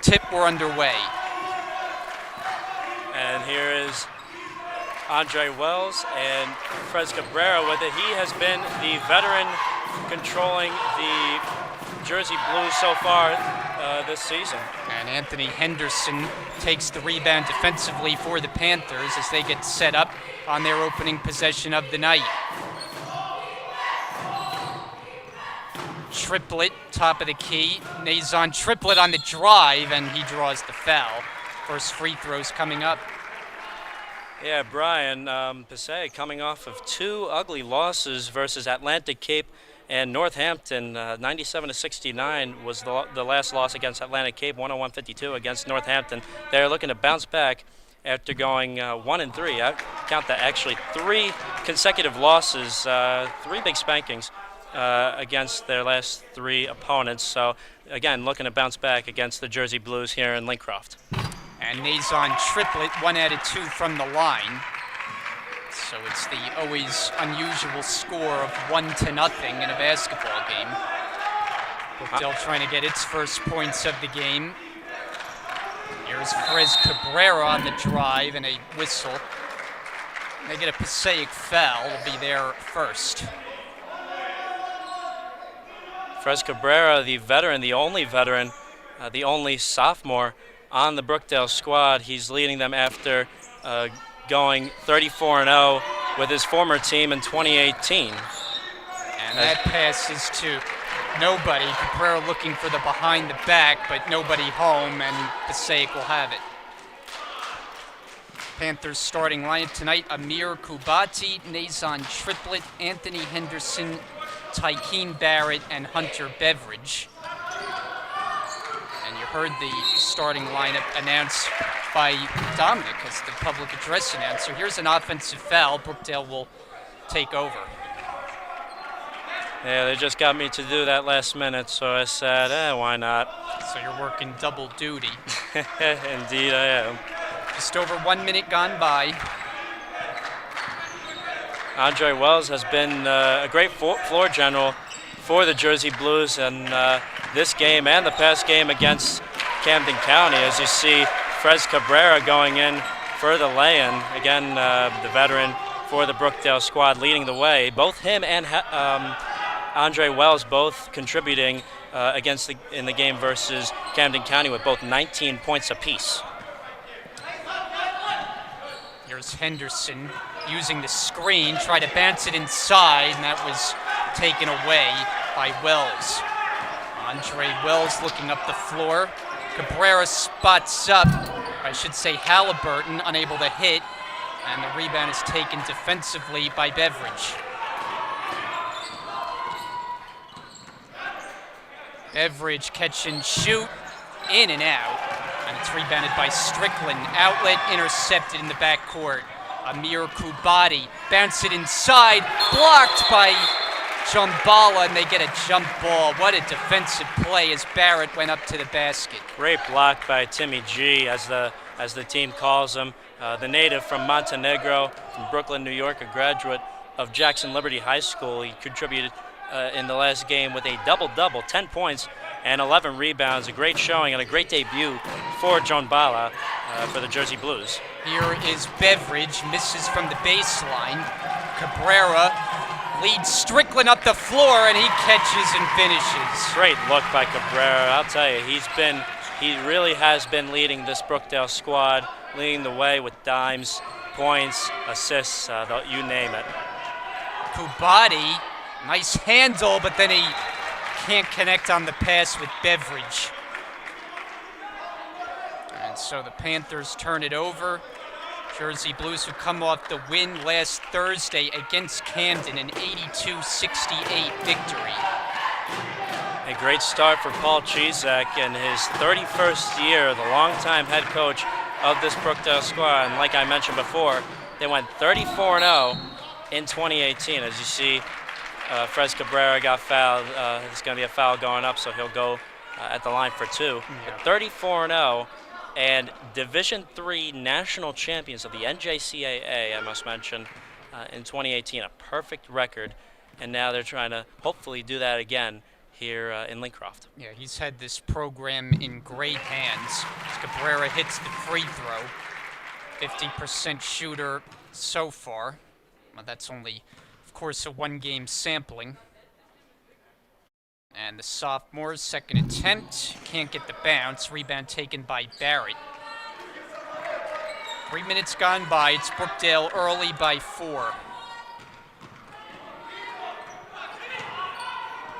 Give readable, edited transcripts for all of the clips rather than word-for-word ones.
tip, we're underway. And here is Andre Wells and Fres Cabrera with it. He has been the veteran controlling the Jersey Blues so far this season. And Anthony Henderson takes the rebound defensively for the Panthers as they get set up on their opening possession of the night. Triplet, top of the key. Nazon Triplet on the drive, and he draws the foul. First free throws coming up. Yeah, Brian, Passaic coming off of two ugly losses versus Atlantic Cape and Northampton. 97-69 was the last loss against Atlantic Cape, 101-52 against Northampton. They're looking to bounce back after going 1-3. I count that actually 3 consecutive losses, 3 big spankings against their last 3 opponents. So, again, looking to bounce back against the Jersey Blues here in Lincroft. And Nazon Triplet, 1 out of 2 from the line. So it's the always unusual score of 1-0 in a basketball game. Brookdale trying to get its first points of the game. Here's Fres Cabrera on the drive and a whistle. They get a Passaic foul, will be there first. Fres Cabrera, the veteran, the only sophomore on the Brookdale squad. He's leading them after going 34-0 with his former team in 2018. And that pass is to nobody. Cabrera looking for the behind the back, but nobody home, and Passaic will have it. Panthers starting lineup tonight: Amir Kubati, Nazon Triplet, Anthony Henderson, Tykeem Barrett, and Hunter Beveridge. And you heard the starting lineup announced by Dominic as the public address announcer. Here's an offensive foul. Brookdale will take over. Yeah, they just got me to do that last minute, so I said, why not? So you're working double duty. Indeed I am. Just over 1 minute gone by. Andre Wells has been a great floor general for the Jersey Blues in this game and the past game against Camden County. As you see, Fres Cabrera going in for the lay-in. Again, the veteran for the Brookdale squad leading the way. Both him and Andre Wells both contributing in the game versus Camden County with both 19 points apiece. Here's Henderson using the screen, try to bounce it inside, and that was taken away by Wells. Andre Wells looking up the floor. Cabrera spots up, I should say Halliburton, unable to hit, and the rebound is taken defensively by Beveridge. Beveridge catch and shoot, in and out, and it's rebounded by Strickland. Outlet intercepted in the backcourt. Amir Kubati bounce it inside, blocked by Jumbala, and they get a jump ball. What a defensive play as Barrett went up to the basket. Great block by Timmy G, as the team calls him. The native from Montenegro, from Brooklyn, New York, a graduate of Jackson Liberty High School. He contributed in the last game with a double-double, 10 points and 11 rebounds. A great showing and a great debut for Jumbala for the Jersey Blues. Here is Beveridge, misses from the baseline. Cabrera leads Strickland up the floor, and he catches and finishes. Great look by Cabrera. I'll tell you, he really has been leading this Brookdale squad, leading the way with dimes, points, assists, you name it. Kubati, nice handle, but then he can't connect on the pass with Beveridge. And so the Panthers turn it over. Jersey Blues who come off the win last Thursday against Camden, an 82-68 victory. A great start for Paul Chizek in his 31st year, the longtime head coach of this Brookdale squad. And like I mentioned before, they went 34-0 in 2018. As you see, Fres Cabrera got fouled. There's going to be a foul going up, so he'll go at the line for 2. Yeah. 34-0, and Division III national champions of the NJCAA, I must mention, in 2018. A perfect record, and now they're trying to hopefully do that again here in Lincroft. Yeah, he's had this program in great hands. As Cabrera hits the free throw, 50% shooter so far. Well, that's only, of course, a one-game sampling. And the sophomore's second attempt, can't get the bounce. Rebound taken by Barrett. 3 minutes gone by. It's Brookdale early by 4.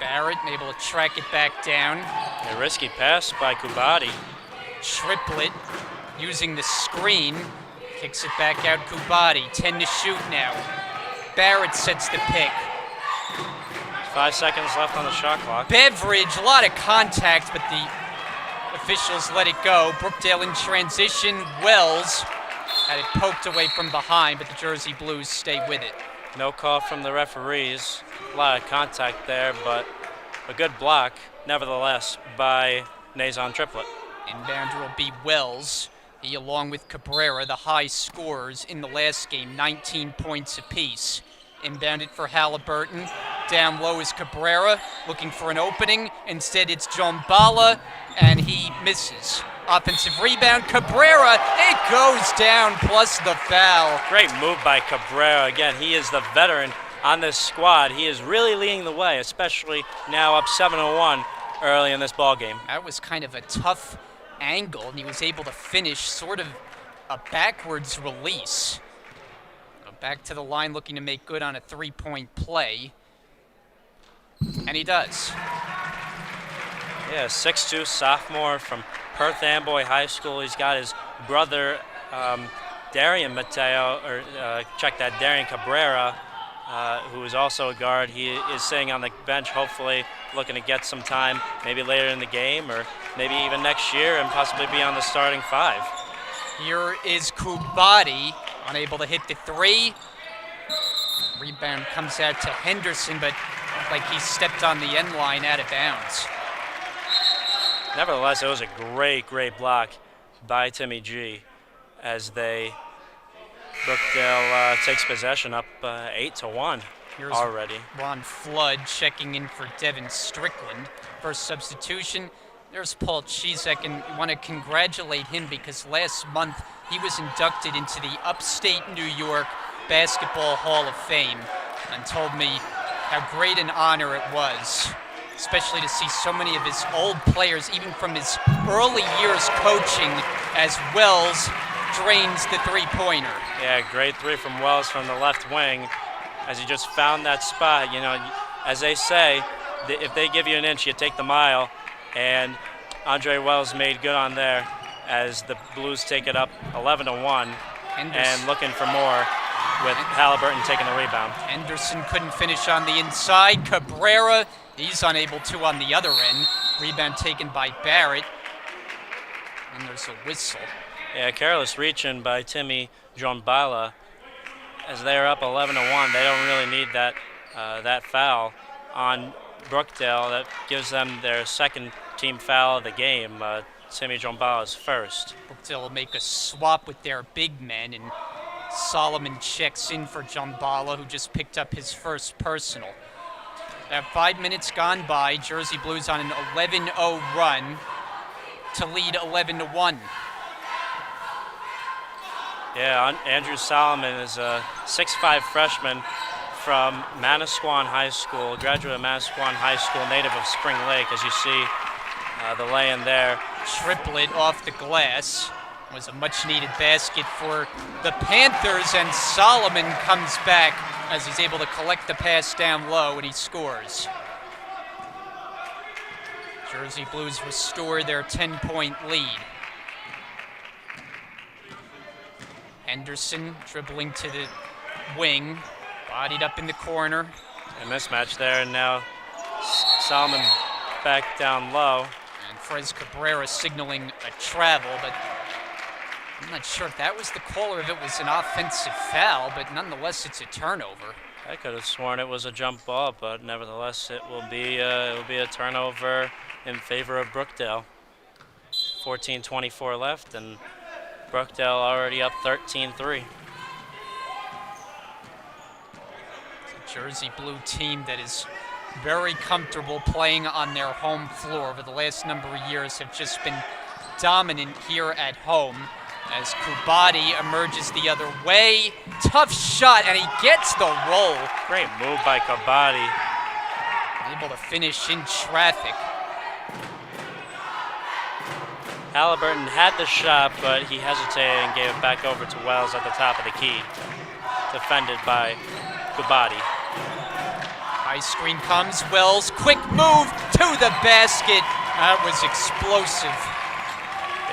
Barrett able to track it back down. A risky pass by Kubati. Triplet using the screen. Kicks it back out Kubati. 10 to shoot now. Barrett sets the pick. 5 seconds left on the shot clock. Beveridge, a lot of contact, but the officials let it go. Brookdale in transition. Wells had it poked away from behind, but the Jersey Blues stay with it. No call from the referees. A lot of contact there, but a good block, nevertheless, by Nazon Triplet. Inbounder will be Wells. He, along with Cabrera, the high scorers in the last game, 19 points apiece. Inbounded for Halliburton. Down low is Cabrera, looking for an opening. Instead, it's John Bala, and he misses. Offensive rebound, Cabrera, it goes down, plus the foul. Great move by Cabrera. Again, he is the veteran on this squad. He is really leading the way, especially now up 7-1 early in this ball game. That was kind of a tough angle, and he was able to finish sort of a backwards release. Back to the line, looking to make good on a three-point play. And he does. Yeah, 6'2" sophomore from Perth Amboy High School. He's got his brother, Darian Darian Cabrera, who is also a guard. He is sitting on the bench, hopefully looking to get some time, maybe later in the game or maybe even next year and possibly be on the starting 5. Here is Kubati, unable to hit the three. Rebound comes out to Henderson, but like he stepped on the end line out of bounds. Nevertheless, it was a great block by Timmy G as Brookdale takes possession up 8-1 Here's already. Ron Flood checking in for Devin Strickland. First substitution. There's Paul Chizek, and we want to congratulate him because last month he was inducted into the Upstate New York Basketball Hall of Fame and told me how great an honor it was, especially to see so many of his old players, even from his early years coaching, as Wells drains the three-pointer. Yeah, great three from Wells from the left wing as he just found that spot. You know, as they say, if they give you an inch, you take the mile. And Andre Wells made good on there as the Blues take it up 11-1 and looking for more with Halliburton taking the rebound. Henderson couldn't finish on the inside. Cabrera, he's unable to on the other end. Rebound taken by Barrett. And there's a whistle. Yeah, careless reaching by Timmy Jombala. As they're up 11-1, they don't really need that foul on Brookdale. That gives them their second team foul of the game. Timmy Jombala's first. Brookdale will make a swap with their big men, and Solomon checks in for Jombala, who just picked up his first personal. About 5 minutes gone by, Jersey Blues on an 11-0 run to lead 11-1. Yeah, Andrew Solomon is a 6'5" freshman from Manasquan High School, graduate of Manasquan High School, native of Spring Lake, as you see the lay-in there. Triplet off the glass. Was a much-needed basket for the Panthers, and Solomon comes back as he's able to collect the pass down low, and he scores. Jersey Blues restore their 10-point lead. Henderson dribbling to the wing, bodied up in the corner. A mismatch there, and now Solomon back down low. And Frez Cabrera signaling a travel, but I'm not sure if that was the call or if it was an offensive foul, but nonetheless it's a turnover. I could have sworn it was a jump ball, but nevertheless it will be a turnover in favor of Brookdale. 14:24 left, and Brookdale already up 13-3. Jersey Blue team that is very comfortable playing on their home floor over the last number of years, have just been dominant here at home. As Kubati emerges the other way. Tough shot, and he gets the roll. Great move by Kubati. Able to finish in traffic. Halliburton had the shot, but he hesitated and gave it back over to Wells at the top of the key. Defended by Kubati. High screen comes. Wells, quick move to the basket. That was explosive.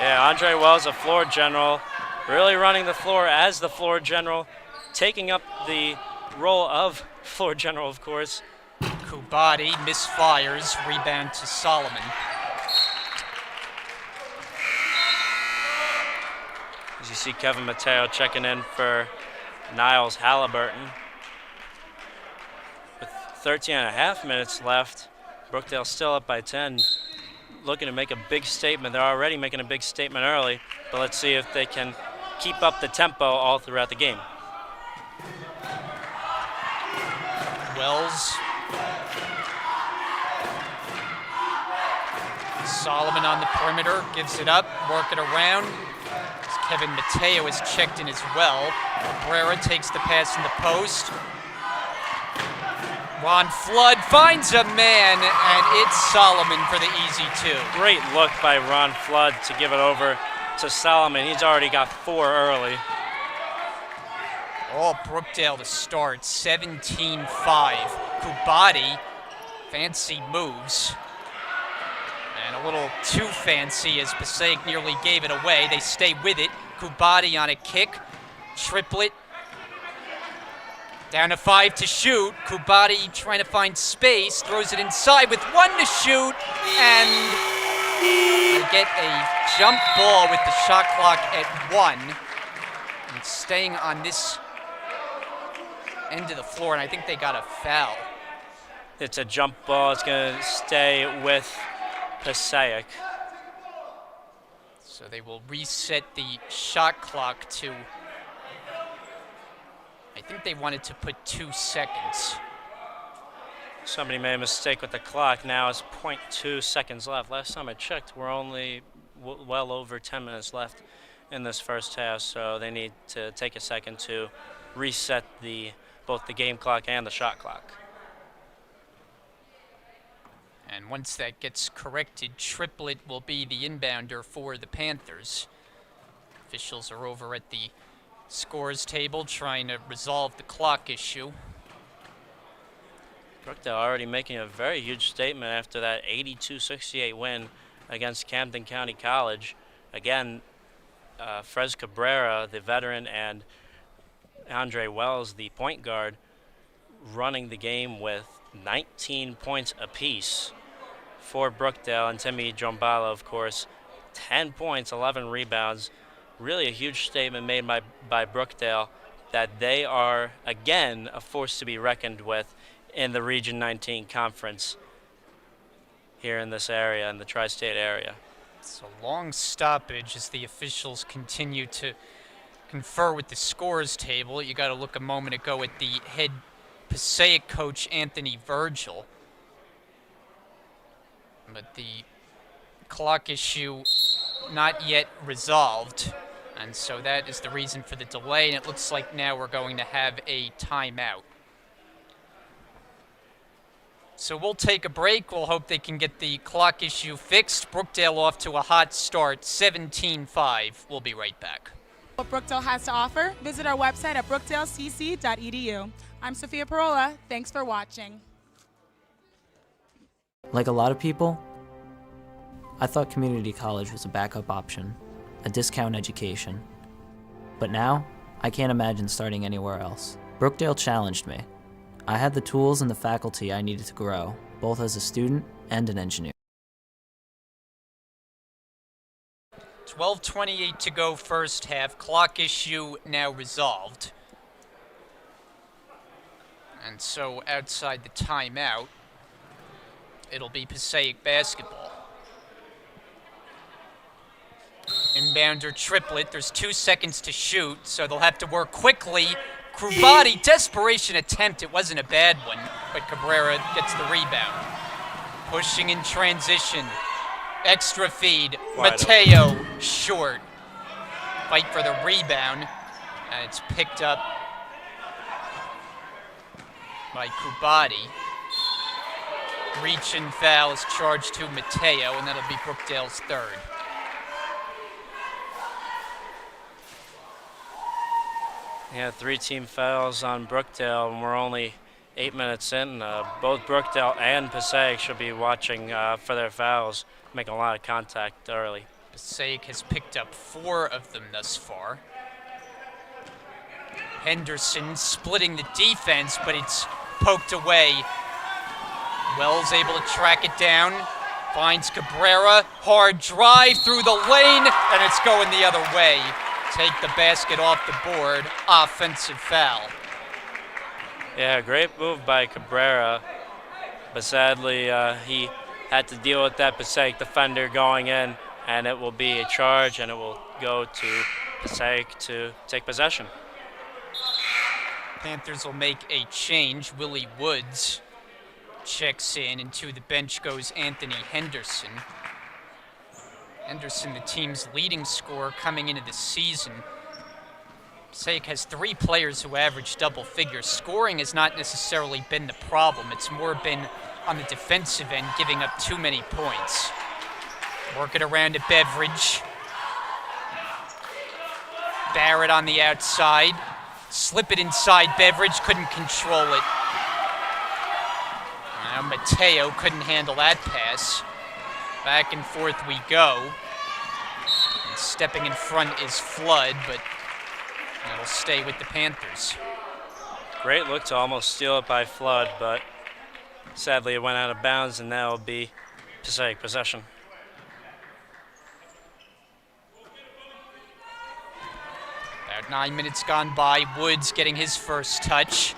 Yeah, Andre Wells, a floor general, really running the floor as the floor general, taking up the role of floor general, of course. Kubati misfires, rebound to Solomon. As you see Kevin Mateo checking in for Niles Halliburton. With 13 and a half minutes left, Brookdale still up by 10. Looking to make a big statement. They're already making a big statement early, but let's see if they can keep up the tempo all throughout the game. Wells. Solomon on the perimeter, gives it up, work it around. Kevin Mateo is checked in as well. Cabrera takes the pass in the post. Ron Flood finds a man, and it's Solomon for the easy two. Great look by Ron Flood to give it over to Solomon. He's already got 4 early. Oh, Brookdale to start, 17-5. Kubati, fancy moves. And a little too fancy as Passaic nearly gave it away. They stay with it. Kubati on a kick. Triplet. Down to 5 to shoot. Kubati trying to find space. Throws it inside with 1 to shoot. And they get a jump ball with the shot clock at 1. And staying on this end of the floor, and I think they got a foul. It's a jump ball. It's going to stay with Passaic. So they will reset the shot clock to, I think they wanted to put 2 seconds. Somebody made a mistake with the clock. Now it's 0.2 seconds left. Last time I checked, we're only well over 10 minutes left in this first half, so they need to take a second to reset both the game clock and the shot clock. And once that gets corrected, Triplet will be the inbounder for the Panthers. Officials are over at the scores table trying to resolve the clock issue. Brookdale already making a very huge statement after that 82-68 win against Camden County College. Again, Frez Cabrera, the veteran, and Andre Wells, the point guard, running the game with 19 points apiece for Brookdale, and Timmy Jombala, of course, 10 points, 11 rebounds. Really a huge statement made by Brookdale that they are, again, a force to be reckoned with in the Region 19 Conference here in this area, in the tri-state area. It's a long stoppage as the officials continue to confer with the scores table. You got to look a moment ago at the head Passaic coach, Anthony Virgil. But the clock issue not yet resolved, and so that is the reason for the delay, and it looks like now we're going to have a timeout. So we'll take a break. We'll hope they can get the clock issue fixed. Brookdale off to a hot start, 17-5. We'll be right back. What Brookdale has to offer, visit our website at brookdalecc.edu. I'm Sophia Parola. Thanks for watching. Like a lot of people, I thought community college was a backup option, a discount education. But now, I can't imagine starting anywhere else. Brookdale challenged me. I had the tools and the faculty I needed to grow, both as a student and an engineer. 12:28 to go first half. Clock issue now resolved. And so outside the timeout, it'll be Passaic basketball. Inbounder Triplet. There's 2 seconds to shoot, so they'll have to work quickly. Krubati, desperation attempt. It wasn't a bad one, but Cabrera gets the rebound. Pushing in transition. Extra feed. Wide Mateo short. Fight for the rebound, and it's picked up by Krubati. Reach and foul is charged to Mateo, and that'll be Brookdale's third. Yeah, 3 team fouls on Brookdale, and we're only 8 minutes in. Both Brookdale and Passaic should be watching for their fouls, making a lot of contact early. Passaic has picked up 4 of them thus far. Henderson splitting the defense, but it's poked away. Wells able to track it down. Finds Cabrera. Hard drive through the lane, and it's going the other way. Take the basket off the board. Offensive foul. Yeah, great move by Cabrera, but sadly he had to deal with that Passaic defender going in, and it will be a charge, and it will go to Passaic to take possession. Panthers will make a change. Willie Woods checks in, and to the bench goes Anthony Henderson. Henderson, the team's leading scorer coming into the season. Passaic has 3 players who average double figures. Scoring has not necessarily been the problem. It's more been on the defensive end, giving up too many points. Work it around to Beveridge. Barrett on the outside. Slip it inside. Beveridge couldn't control it. Now Mateo couldn't handle that pass. Back and forth we go. And stepping in front is Flood, but it'll stay with the Panthers. Great look to almost steal it by Flood, but sadly it went out of bounds, and that will be Passaic possession. About 9 minutes gone by. Woods getting his first touch.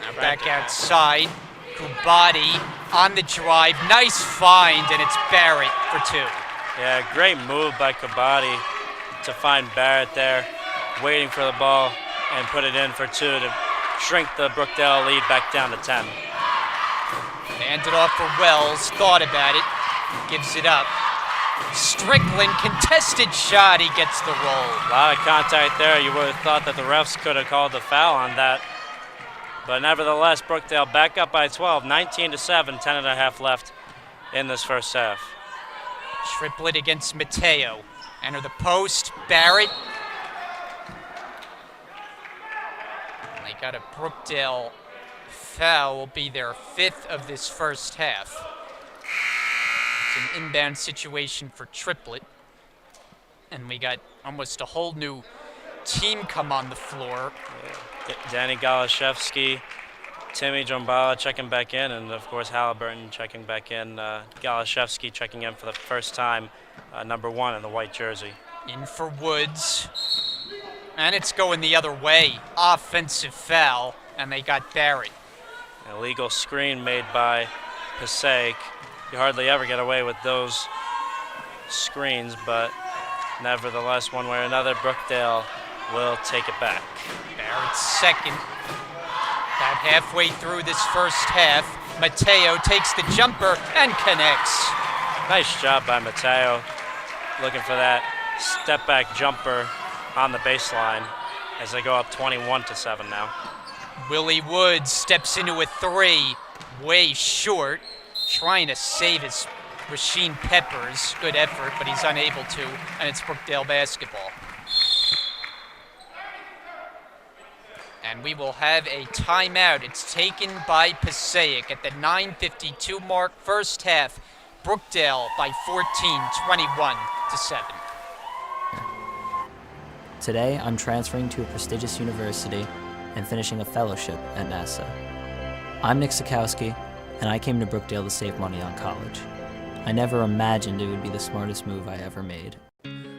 Now back outside. Krubati on the drive. Nice find, and it's Barrett for 2. Yeah, great move by Krubati to find Barrett there, waiting for the ball and put it in for 2 to shrink the Brookdale lead back down to 10. Handed off for Wells. Thought about it. Gives it up. Strickland, contested shot. He gets the roll. A lot of contact there. You would have thought that the refs could have called the foul on that. But nevertheless, Brookdale back up by 12, 19-7, 10.5 left in this first half. Triplet against Mateo. Enter the post. Barrett. And they got a Brookdale foul. Will be their 5th of this first half. It's an inbound situation for Triplet. And we got almost a whole new team come on the floor. Danny Galashevsky, Timmy Jombala checking back in, and of course Halliburton checking back in. Galashevsky checking in for the first time, number 1 in the white jersey. In for Woods. And it's going the other way. Offensive foul, and they got Barrett. An illegal screen made by Passaic. You hardly ever get away with those screens, but nevertheless, one way or another, Brookdale will take it back. Barrett's second. About halfway through this first half, Mateo takes the jumper and connects. Nice job by Mateo, looking for that step-back jumper on the baseline as they go up 21-7 now. Willie Woods steps into a 3, way short, trying to save his Rasheen Peppers. Good effort, but he's unable to, and it's Brookdale basketball. And we will have a timeout. It's taken by Passaic at the 9:52 mark, first half. Brookdale by 14, 21-7. Today, I'm transferring to a prestigious university and finishing a fellowship at NASA. I'm Nick Sikowski, and I came to Brookdale to save money on college. I never imagined it would be the smartest move I ever made.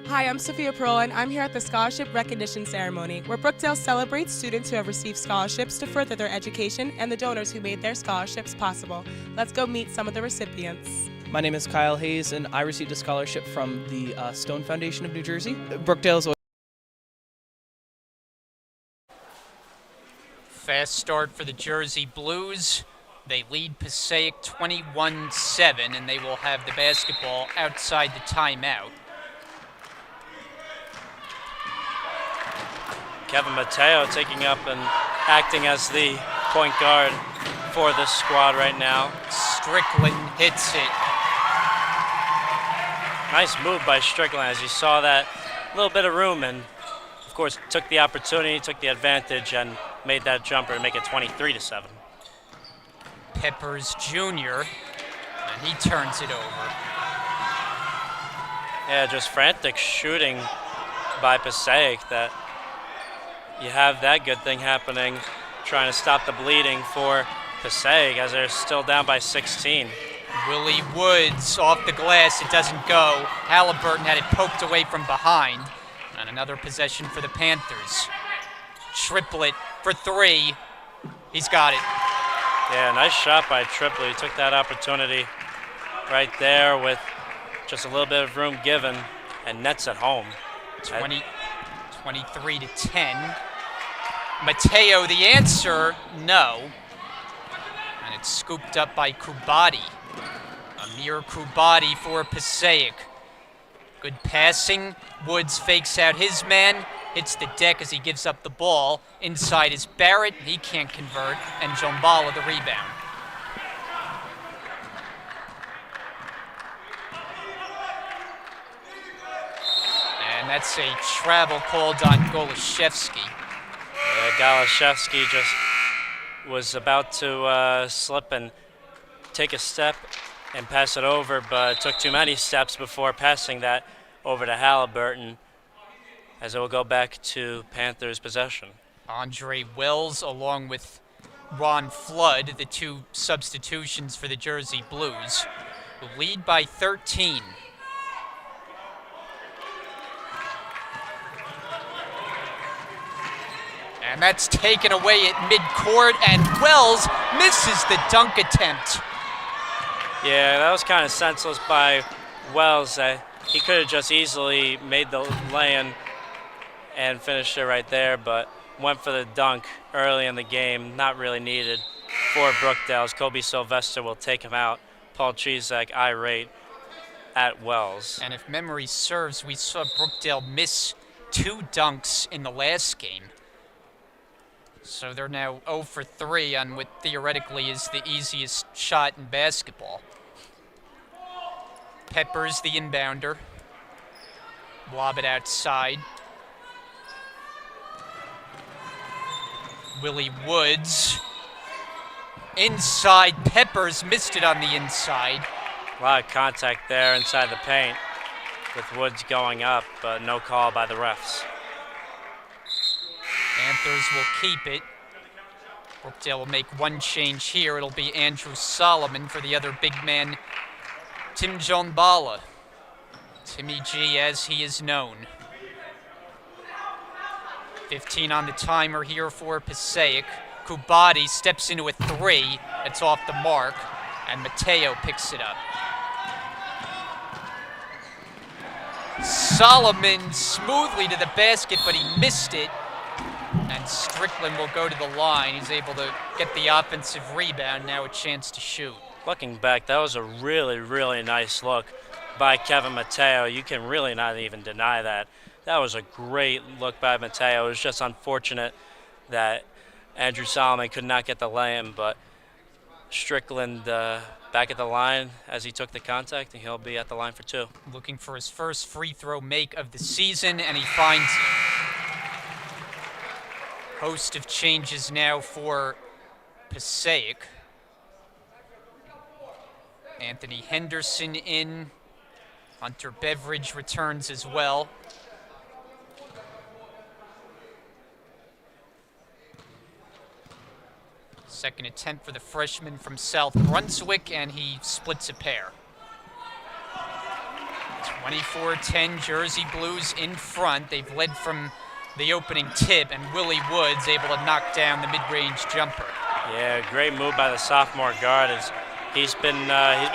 Hi, I'm Sophia Pearl, and I'm here at the Scholarship Recognition Ceremony, where Brookdale celebrates students who have received scholarships to further their education and the donors who made their scholarships possible. Let's go meet some of the recipients. My name is Kyle Hayes, and I received a scholarship from the Stone Foundation of New Jersey. Brookdale is Fast start for the Jersey Blues. They lead Passaic 21-7, and they will have the basketball outside the timeout. Kevin Mateo taking up and acting as the point guard for this squad right now. Strickland hits it. Nice move by Strickland as he saw that little bit of room and, of course, took the opportunity, took the advantage, and made that jumper to make it 23-7. Peppers Jr., and he turns it over. Yeah, just frantic shooting by Passaic. That you have that good thing happening, trying to stop the bleeding for Passaic as they're still down by 16. Willie Woods off the glass, it doesn't go. Halliburton had it poked away from behind. And another possession for the Panthers. Triplett for three. He's got it. Yeah, nice shot by Triplett. He took that opportunity right there with just a little bit of room given and nets at home. 23-10. Mateo, the answer, no. And it's scooped up by Kubati. Amir Kubati for Passaic. Good passing. Woods fakes out his man, hits the deck as he gives up the ball. Inside is Barrett. He can't convert. And Jombala the rebound. And that's a travel called on Golashevsky. Yeah, Golashevsky just was about to slip and take a step and pass it over, but took too many steps before passing that over to Halliburton, as it will go back to Panthers possession. Andre Wells along with Ron Flood, the two substitutions for the Jersey Blues, who lead by 13. And that's taken away at midcourt, and Wells misses the dunk attempt. Yeah, that was kind of senseless by Wells. He could have just easily made the lay-in and finished it right there, but went for the dunk early in the game, not really needed for Brookdale, as Kobe Sylvester will take him out. Paul Chizek irate at Wells. And if memory serves, we saw Brookdale miss 2 dunks in the last game. So they're now 0 for 3 on what theoretically is the easiest shot in basketball. Peppers, the inbounder. Lob it outside. Willie Woods. Inside, Peppers missed it on the inside. A lot of contact there inside the paint with Woods going up, but no call by the refs. Panthers will keep it. Brookdale will make one change here. It'll be Andrew Solomon for the other big man, Tim Jombala. Timmy G, as he is known. 15 on the timer here for Passaic. Kubati steps into a 3. It's off the mark, and Mateo picks it up. Solomon smoothly to the basket, but he missed it. And Strickland will go to the line. He's able to get the offensive rebound, now a chance to shoot. Looking back, that was a really, really nice look by Kevin Mateo. You can really not even deny that. That was a great look by Mateo. It was just unfortunate that Andrew Solomon could not get the lay-in, but Strickland back at the line as he took the contact, and he'll be at the line for 2. Looking for his first free throw make of the season, and he finds it. Host of changes now for Passaic. Anthony Henderson in. Hunter Beveridge returns as well. Second attempt for the freshman from South Brunswick, and he splits a pair. 24-10, Jersey Blues in front. They've led from the opening tip, and Willie Woods able to knock down the mid-range jumper. Yeah, great move by the sophomore guard. He's been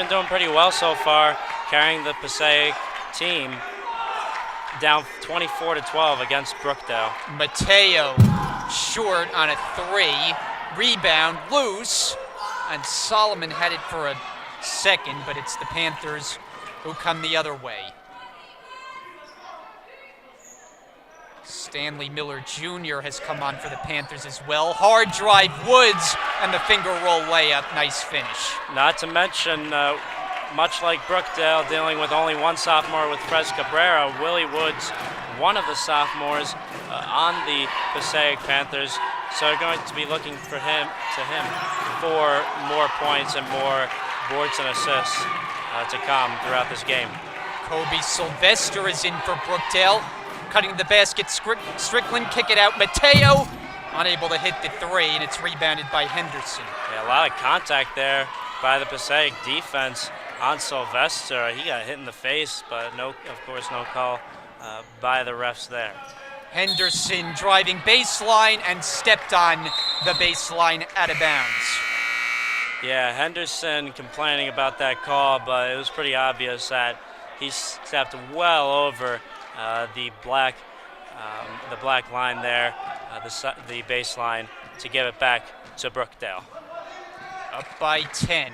doing pretty well so far, carrying the Passaic team down 24-12 against Brookdale. Mateo short on a three. Rebound, loose, and Solomon had it for a second, but it's the Panthers who come the other way. Stanley Miller Jr. has come on for the Panthers as well. Hard drive, Woods, and the finger roll layup. Nice finish. Not to mention, much like Brookdale, dealing with only one sophomore with Fres Cabrera, Willie Woods, one of the sophomores on the Passaic Panthers. So they're going to be looking for him for more points and more boards and assists to come throughout this game. Kobe Sylvester is in for Brookdale. Cutting the basket, Strickland, kick it out. Mateo, unable to hit the three, and it's rebounded by Henderson. Yeah, a lot of contact there by the Passaic defense on Sylvester. He got hit in the face, but no call by the refs there. Henderson driving baseline and stepped on the baseline out of bounds. Yeah, Henderson complaining about that call, but it was pretty obvious that he stepped well over the black line there, the baseline, to give it back to Brookdale. Up by 10.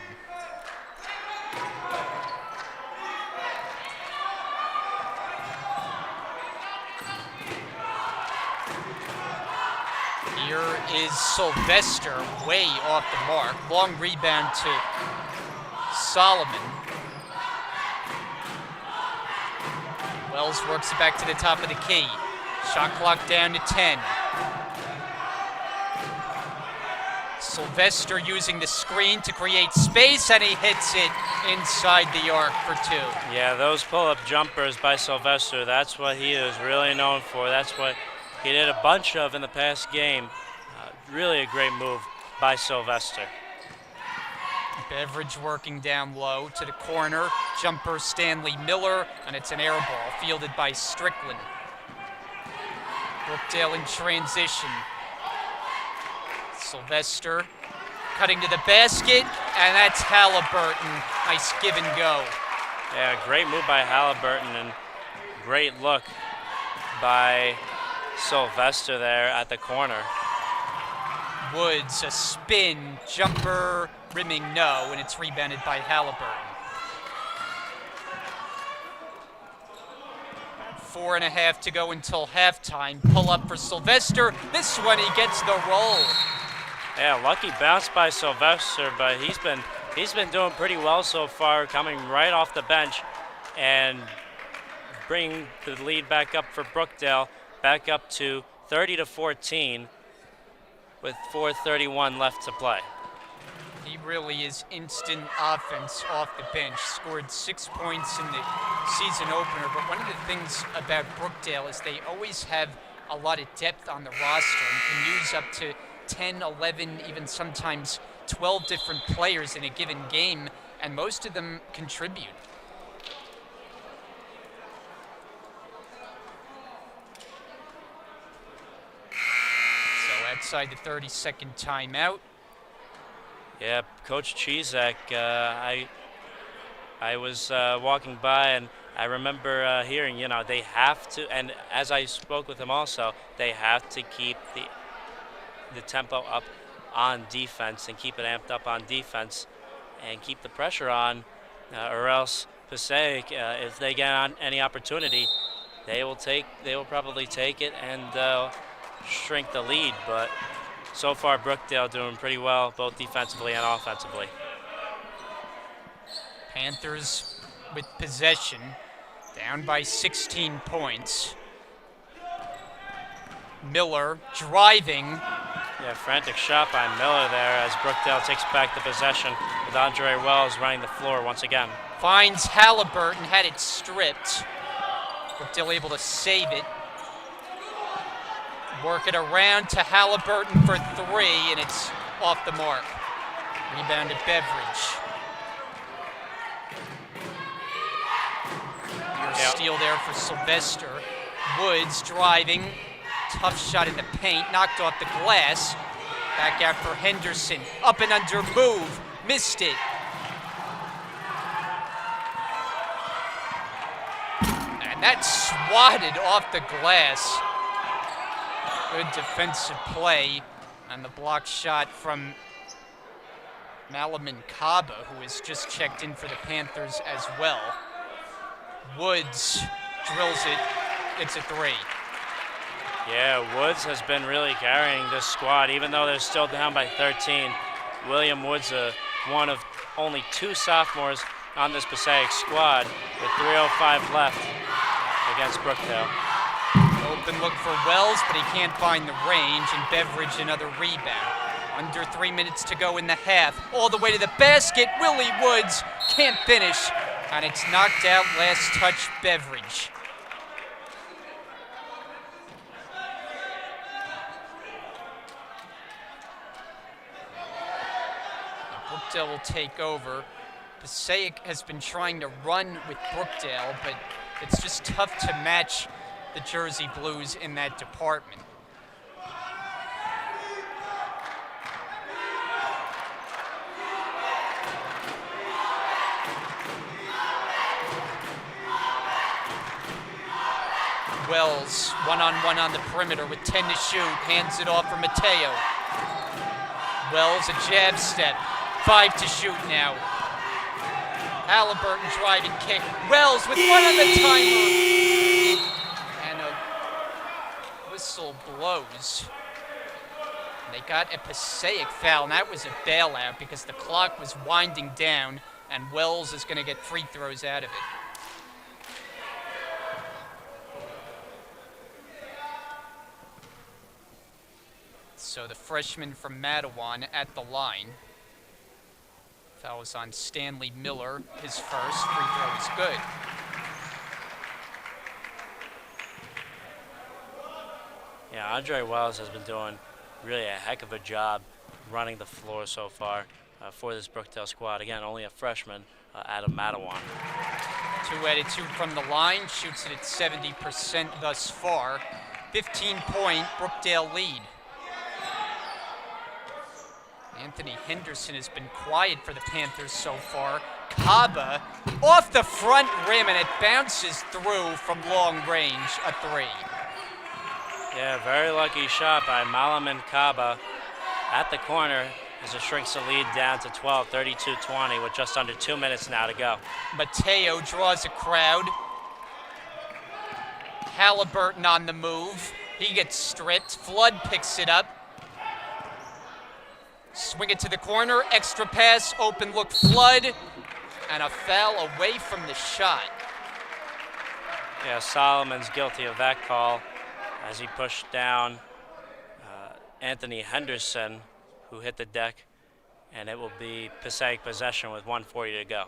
Here is Sylvester, way off the mark. Long rebound to Solomon. Wells works it back to the top of the key. Shot clock down to 10. Sylvester using the screen to create space, and he hits it inside the arc for two. Yeah, those pull-up jumpers by Sylvester, that's what he is really known for. That's what he did a bunch of in the past game. Really a great move by Sylvester. Beveridge working down low to the corner. Jumper Stanley Miller, and it's an air ball fielded by Strickland. Brookdale in transition. Sylvester cutting to the basket, and that's Halliburton. Nice give and go. Yeah, great move by Halliburton, and great look by Sylvester there at the corner. Woods, a spin, jumper, rimming no, and it's rebounded by Halliburton. 4.5 to go until halftime. Pull up for Sylvester. This one he gets the roll. Yeah, lucky bounce by Sylvester, but he's been doing pretty well so far, coming right off the bench and bringing the lead back up for Brookdale, back up to 30-14 with 4:31 left to play. He really is instant offense off the bench. Scored 6 points in the season opener, but one of the things about Brookdale is they always have a lot of depth on the roster and can use up to 10, 11, even sometimes 12 different players in a given game, and most of them contribute. So outside the 30-second timeout. Yeah, Coach Chizek, I was walking by and I remember hearing, they have to, and as I spoke with him also, they have to keep the tempo up on defense and keep it amped up on defense and keep the pressure on, or else Passaic, if they get on any opportunity, they will probably take it and shrink the lead. But so far, Brookdale doing pretty well, both defensively and offensively. Panthers with possession, down by 16 points. Miller driving. Yeah, frantic shot by Miller there as Brookdale takes back the possession with Andre Wells running the floor once again. Finds Halliburton, had it stripped. Brookdale able to save it. Work it around to Halliburton for three, and it's off the mark. Rebound to Beveridge. Steal there for Sylvester. Woods driving. Tough shot in the paint. Knocked off the glass. Back out for Henderson. Up and under move. Missed it. And that's swatted off the glass. Good defensive play on the block shot from Malaman Kaba, who has just checked in for the Panthers as well. Woods drills it. It's a three. Yeah, Woods has been really carrying this squad, even though they're still down by 13. William Woods, one of only 2 sophomores on this Passaic squad, with 3:05 left against Brookdale. Open look for Wells, but he can't find the range, and Beveridge another rebound. Under 3 minutes to go in the half. All the way to the basket. Willie Woods can't finish, and it's knocked out. Last touch, Beveridge. Brookdale will take over. Passaic has been trying to run with Brookdale, but it's just tough to match the Jersey Blues in that department. Wells, one-on-one on the perimeter with 10 to shoot, hands it off for Mateo. Wells, a jab step, 5 to shoot now. Halliburton driving kick. Wells with one on the timer. And a whistle blows. They got a Passaic foul, and that was a bailout because the clock was winding down, and Wells is going to get free throws out of it. So the freshman from Matawan at the line. Foul was on Stanley Miller. His first free throw is good. Yeah, Andre Wells has been doing really a heck of a job running the floor so far for this Brookdale squad. Again, only a freshman out of Matawan. 2 out of 2 from the line. Shoots it at 70% thus far. 15-point Brookdale lead. Anthony Henderson has been quiet for the Panthers so far. Kaba off the front rim, and it bounces through from long range, a 3. Yeah, very lucky shot by Malaman Kaba at the corner as it shrinks the lead down to 12, 32-20 with just under 2 minutes now to go. Mateo draws a crowd. Halliburton on the move. He gets stripped. Flood picks it up. Swing it to the corner, extra pass, open look, Flood, and a foul away from the shot. Yeah, Solomon's guilty of that call as he pushed down Anthony Henderson, who hit the deck, and it will be Passaic possession with 1:40 to go.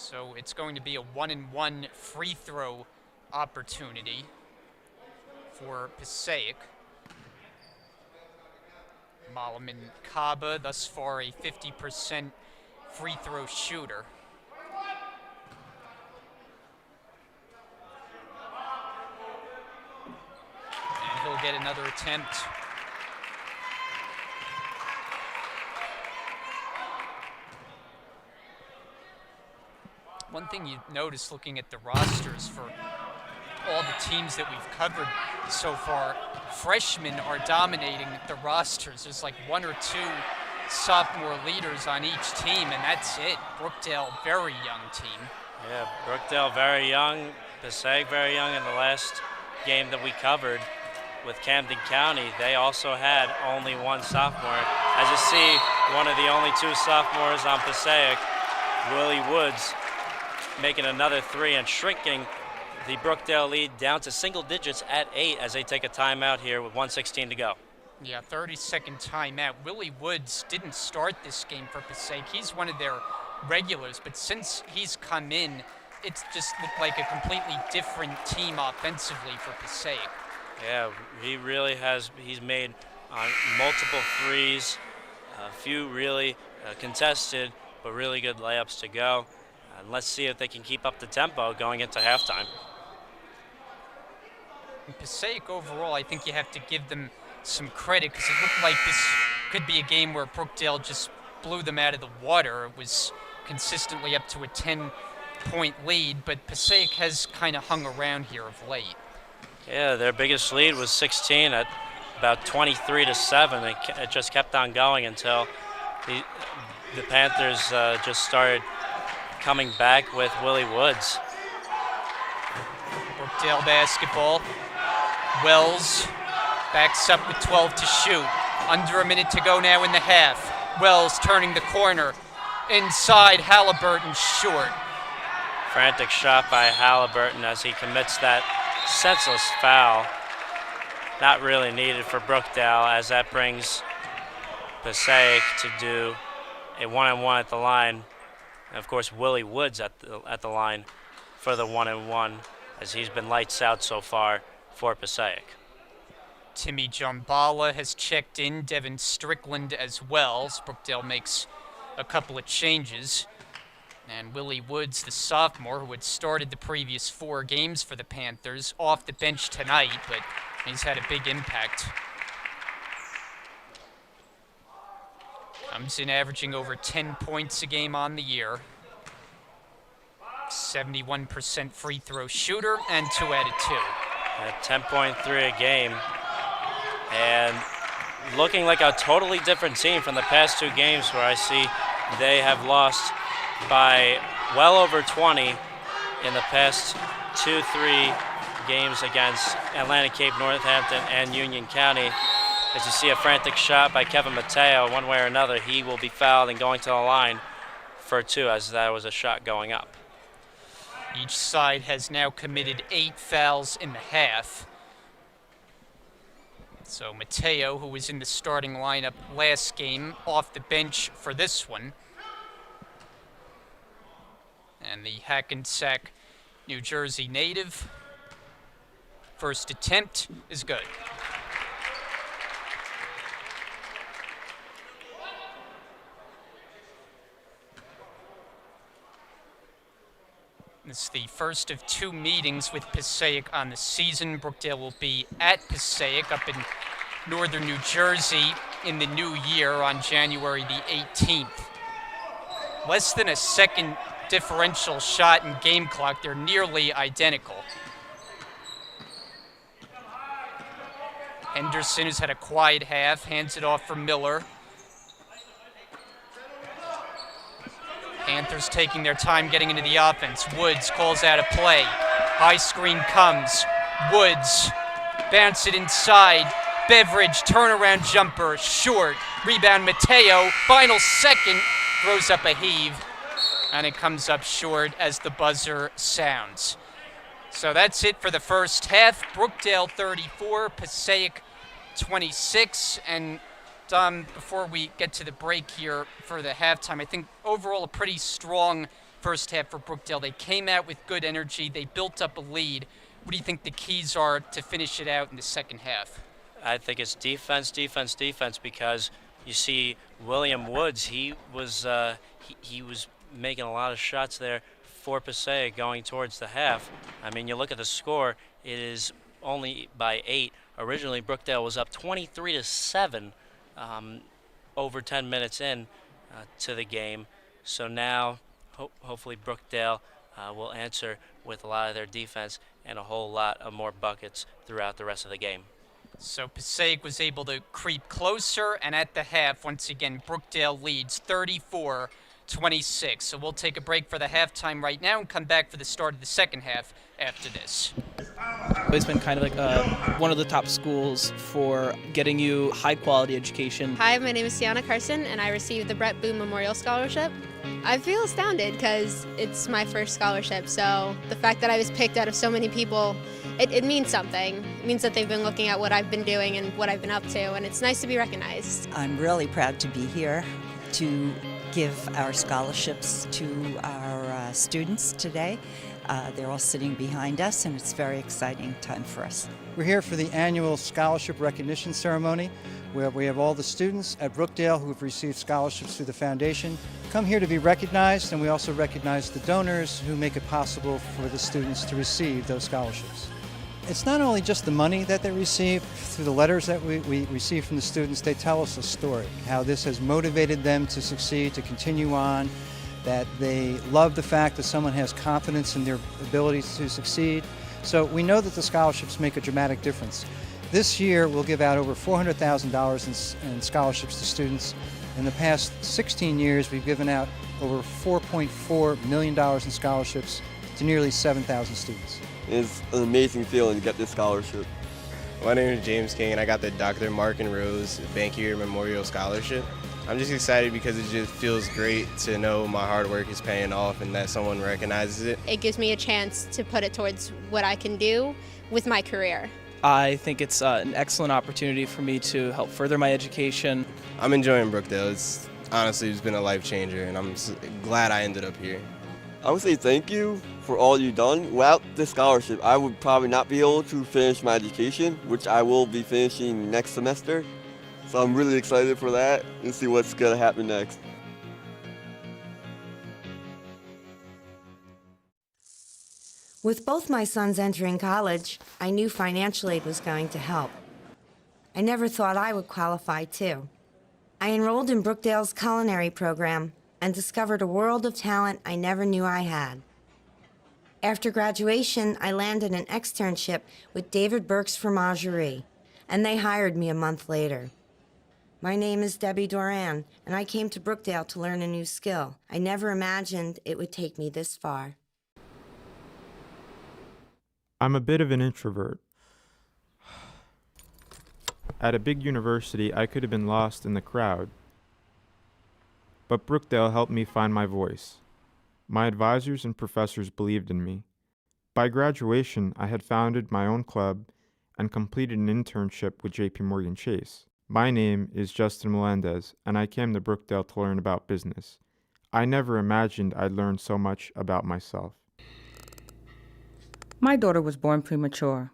So it's going to be a 1-and-1 free throw opportunity for Passaic. Malaman Kaba, thus far a 50% free throw shooter. And he'll get another attempt. One thing you notice looking at the rosters for all the teams that we've covered so far, freshmen are dominating the rosters. There's like 1 or 2 sophomore leaders on each team, and that's it. Brookdale, very young team. Yeah, Brookdale very young, Passaic very young. In the last game that we covered with Camden County, they also had only 1 sophomore. As you see, one of the only 2 sophomores on Passaic, Willie Woods, making another 3 and shrinking the Brookdale lead down to single digits at 8 as they take a timeout here with 1:16 to go. Yeah, 30-second timeout. Willie Woods didn't start this game for Passaic. He's one of their regulars, but since he's come in, it's just looked like a completely different team offensively for Passaic. Yeah, he really has. He's made multiple threes, a few really contested, but really good layups to go. And let's see if they can keep up the tempo going into halftime. In Passaic overall, I think you have to give them some credit because it looked like this could be a game where Brookdale just blew them out of the water. It was consistently up to a 10-point lead, but Passaic has kind of hung around here of late. Yeah, their biggest lead was 16 at about 23-7. It just kept on going until the Panthers just started coming back with Willie Woods. Brookdale basketball. Wells backs up with 12 to shoot. Under a minute to go now in the half. Wells turning the corner. Inside, Halliburton short. Frantic shot by Halliburton as he commits that senseless foul. Not really needed for Brookdale, as that brings Passaic to do a 1-and-1 at the line. And of course, Willie Woods at the line for the 1-and-1, as he's been lights out so far for Passaic. Timmy Jumbala has checked in, Devin Strickland as well. As Brookdale makes a couple of changes. And Willie Woods, the sophomore, who had started the previous 4 games for the Panthers, off the bench tonight, but he's had a big impact. Comes in averaging over 10 points a game on the year. 71% free throw shooter and 2 out of 2. At 10.3 a game. And looking like a totally different team from the past 2 games, where I see they have lost by well over 20 in the past 2-3 games against Atlantic Cape, Northampton, and Union County. As you see a frantic shot by Kevin Mateo, one way or another, he will be fouled and going to the line for 2, as that was a shot going up. Each side has now committed 8 fouls in the half. So Mateo, who was in the starting lineup last game, off the bench for this one. And the Hackensack, New Jersey native, first attempt is good. This is the first of 2 meetings with Passaic on the season. Brookdale will be at Passaic up in northern New Jersey in the new year on January the 18th. Less than a second differential shot in game clock. They're nearly identical. Henderson, who's had a quiet half, hands it off for Miller. Panthers taking their time getting into the offense. Woods calls out a play. High screen comes. Woods bounce it inside. Beveridge turnaround jumper short. Rebound Mateo. Final second throws up a heave. And it comes up short as the buzzer sounds. So that's it for the first half. Brookdale 34, Passaic 26. And Dom, before we get to the break here for the halftime, I think overall a pretty strong first half for Brookdale. They came out with good energy. They built up a lead. What do you think the keys are to finish it out in the second half? I think it's defense, defense, defense, because you see William Woods, he was making a lot of shots there for Passaic going towards the half. I mean, you look at the score, it is only by 8. Originally, Brookdale was up 23-7 over 10 minutes in to the game. So now, hopefully Brookdale will answer with a lot of their defense and a whole lot of more buckets throughout the rest of the game. So Passaic was able to creep closer, and at the half, once again, Brookdale leads 34-26. So we'll take a break for the halftime right now and come back for the start of the second half after this. It's been kind of like one of the top schools for getting you high-quality education. Hi, my name is Sienna Carson, and I received the Brett Boone Memorial Scholarship. I feel astounded because it's my first scholarship, so the fact that I was picked out of so many people, it means something. It means that they've been looking at what I've been doing and what I've been up to, and it's nice to be recognized. I'm really proud to be here to give our scholarships to our students today. They're all sitting behind us, and it's a very exciting time for us. We're here for the annual scholarship recognition ceremony, where we have all the students at Brookdale who have received scholarships through the foundation come here to be recognized, and we also recognize the donors who make it possible for the students to receive those scholarships. It's not only just the money that they receive. Through the letters that we receive from the students, they tell us a story, how this has motivated them to succeed, to continue on, that they love the fact that someone has confidence in their abilities to succeed. So we know that the scholarships make a dramatic difference. This year, we'll give out over $400,000 in scholarships to students. In the past 16 years, we've given out over $4.4 million in scholarships to nearly 7,000 students. It's an amazing feeling to get this scholarship. My name is James King, and I got the Dr. Mark and Rose Bankier Memorial Scholarship. I'm just excited because it just feels great to know my hard work is paying off and that someone recognizes it. It gives me a chance to put it towards what I can do with my career. I think it's an excellent opportunity for me to help further my education. I'm enjoying Brookdale. It's been a life changer, and I'm glad I ended up here. I would say thank you for all you've done. Without this scholarship, I would probably not be able to finish my education, which I will be finishing next semester. So I'm really excited for that and see what's going to happen next. With both my sons entering college, I knew financial aid was going to help. I never thought I would qualify too. I enrolled in Brookdale's culinary program and discovered a world of talent I never knew I had. After graduation, I landed an externship with David Burke's Fromagerie, and they hired me a month later. My name is Debbie Doran, and I came to Brookdale to learn a new skill. I never imagined it would take me this far. I'm a bit of an introvert. At a big university, I could have been lost in the crowd. But Brookdale helped me find my voice. My advisors and professors believed in me. By graduation, I had founded my own club and completed an internship with JP Morgan Chase. My name is Justin Melendez, and I came to Brookdale to learn about business. I never imagined I'd learn so much about myself. My daughter was born premature,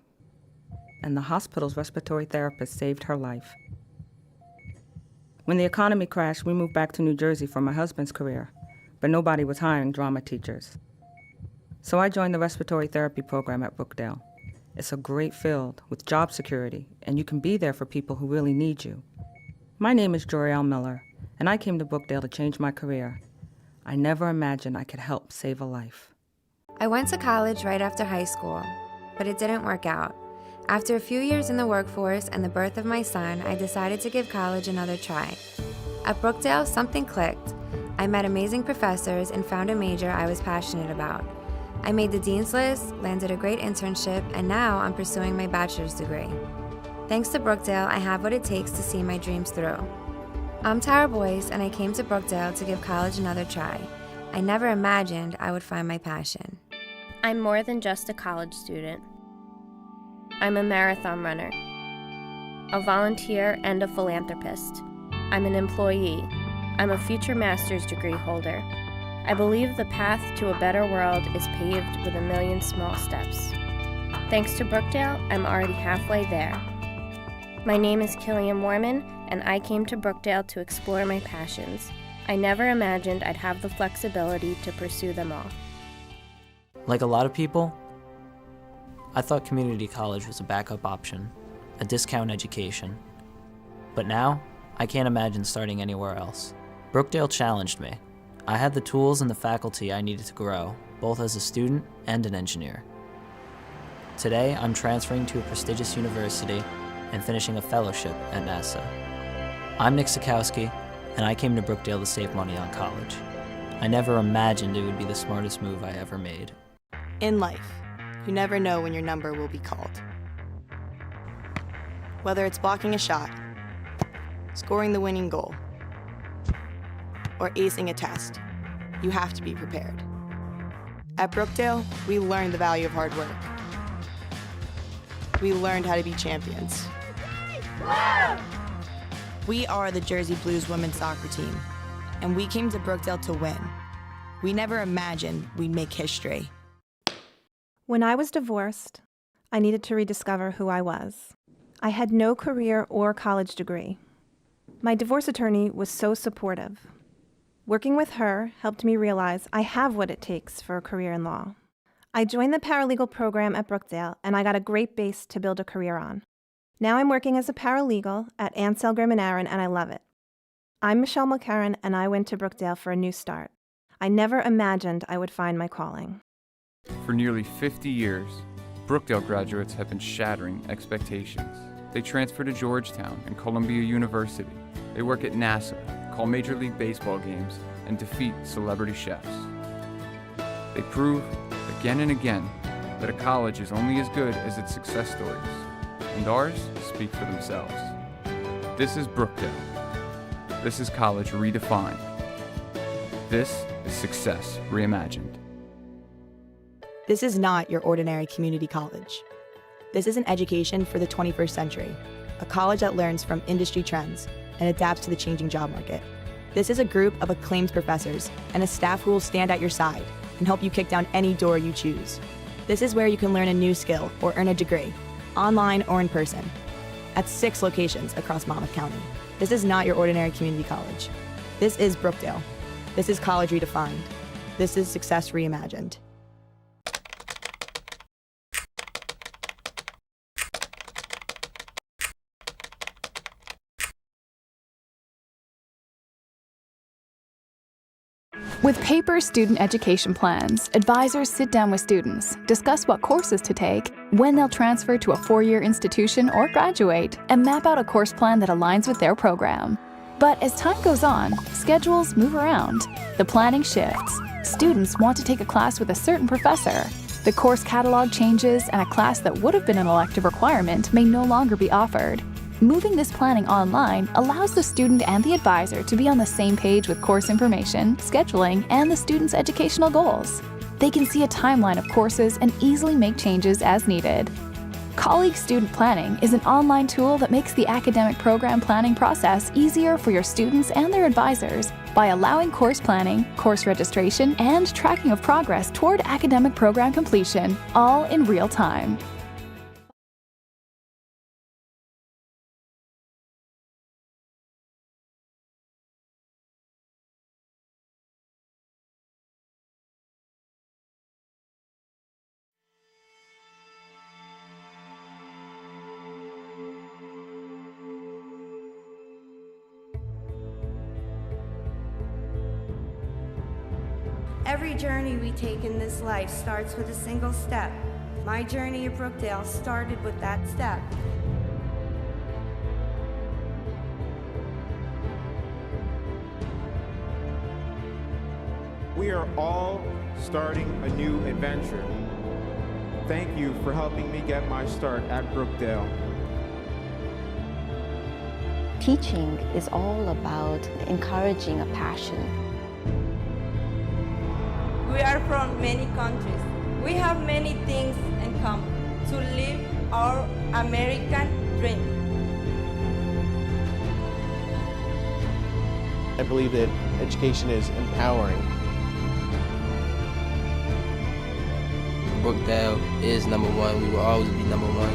and the hospital's respiratory therapist saved her life. When the economy crashed, we moved back to New Jersey for my husband's career, but nobody was hiring drama teachers. So I joined the respiratory therapy program at Brookdale. It's a great field with job security, and you can be there for people who really need you. My name is Joriel Miller, and I came to Brookdale to change my career. I never imagined I could help save a life. I went to college right after high school, but it didn't work out. After a few years in the workforce and the birth of my son, I decided to give college another try. At Brookdale, something clicked. I met amazing professors and found a major I was passionate about. I made the dean's list, landed a great internship, and now I'm pursuing my bachelor's degree. Thanks to Brookdale, I have what it takes to see my dreams through. I'm Tara Boyce, and I came to Brookdale to give college another try. I never imagined I would find my passion. I'm more than just a college student. I'm a marathon runner, a volunteer, and a philanthropist. I'm an employee. I'm a future master's degree holder. I believe the path to a better world is paved with a million small steps. Thanks to Brookdale, I'm already halfway there. My name is Killian Mormon, and I came to Brookdale to explore my passions. I never imagined I'd have the flexibility to pursue them all. Like a lot of people, I thought community college was a backup option, a discount education. But now, I can't imagine starting anywhere else. Brookdale challenged me. I had the tools and the faculty I needed to grow, both as a student and an engineer. Today, I'm transferring to a prestigious university and finishing a fellowship at NASA. I'm Nick Sikowski, and I came to Brookdale to save money on college. I never imagined it would be the smartest move I ever made. In life, you never know when your number will be called. Whether it's blocking a shot, scoring the winning goal, or acing a test, you have to be prepared. At Brookdale, we learned the value of hard work. We learned how to be champions. We are the Jersey Blues women's soccer team, and we came to Brookdale to win. We never imagined we'd make history. When I was divorced, I needed to rediscover who I was. I had no career or college degree. My divorce attorney was so supportive. Working with her helped me realize I have what it takes for a career in law. I joined the paralegal program at Brookdale, and I got a great base to build a career on. Now I'm working as a paralegal at Ansell, Grimm & Aaron, and I love it. I'm Michelle McCarran, and I went to Brookdale for a new start. I never imagined I would find my calling. For nearly 50 years, Brookdale graduates have been shattering expectations. They transfer to Georgetown and Columbia University. They work at NASA, call Major League Baseball games, and defeat celebrity chefs. They prove, again and again, that a college is only as good as its success stories, and ours speak for themselves. This is Brookdale. This is college redefined. This is success reimagined. This is not your ordinary community college. This is an education for the 21st century, a college that learns from industry trends and adapts to the changing job market. This is a group of acclaimed professors and a staff who will stand at your side and help you kick down any door you choose. This is where you can learn a new skill or earn a degree, online or in person, at 6 locations across Monmouth County. This is not your ordinary community college. This is Brookdale. This is college redefined. This is success reimagined. With paper student education plans, advisors sit down with students, discuss what courses to take, when they'll transfer to a 4-year institution or graduate, and map out a course plan that aligns with their program. But as time goes on, schedules move around. The planning shifts. Students want to take a class with a certain professor. The course catalog changes, and a class that would have been an elective requirement may no longer be offered. Moving this planning online allows the student and the advisor to be on the same page with course information, scheduling, and the student's educational goals. They can see a timeline of courses and easily make changes as needed. Colleague Student Planning is an online tool that makes the academic program planning process easier for your students and their advisors by allowing course planning, course registration, and tracking of progress toward academic program completion, all in real time. Every journey we take in this life starts with a single step. My journey at Brookdale started with that step. We are all starting a new adventure. Thank you for helping me get my start at Brookdale. Teaching is all about encouraging a passion. We are from many countries. We have many things in common to live our American dream. I believe that education is empowering. Brookdale is number one. We will always be number one.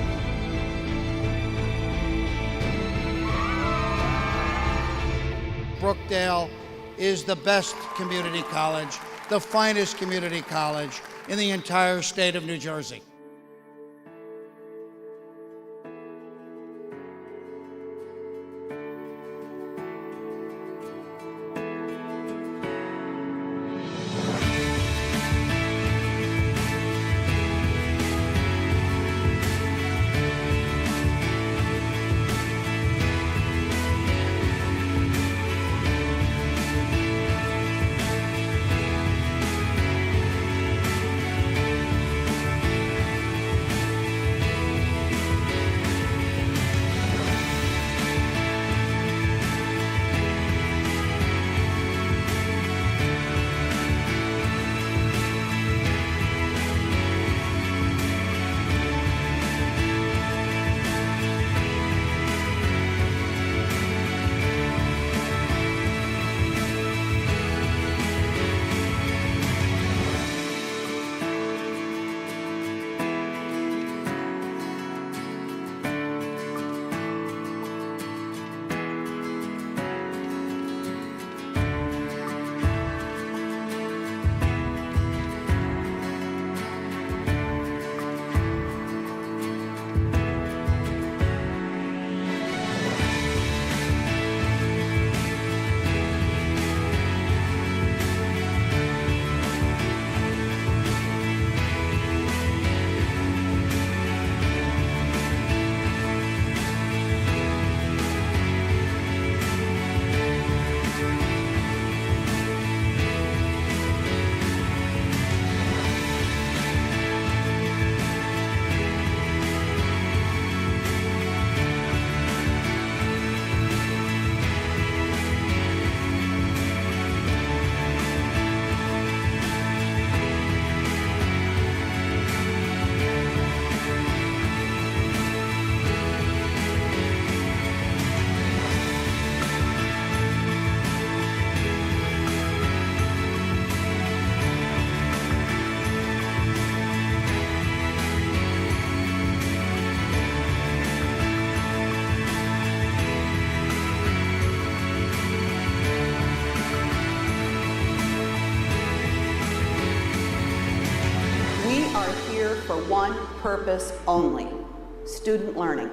Brookdale is the best community college, the finest community college in the entire state of New Jersey. here for one purpose only: student learning.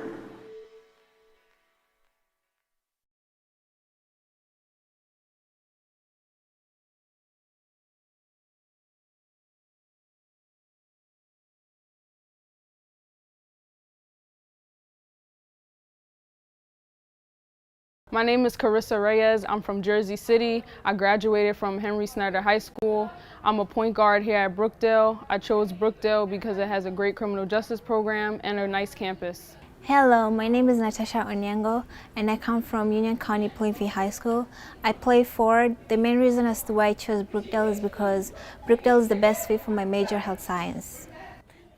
My name is Carissa Reyes. I'm from Jersey City. I graduated from Henry Snyder High School. I'm a point guard here at Brookdale. I chose Brookdale because it has a great criminal justice program and a nice campus. Hello, my name is Natasha Onyango and I come from Union County Plainfield High School. I play forward. The main reason as to why I chose Brookdale is because Brookdale is the best fit for my major, health science.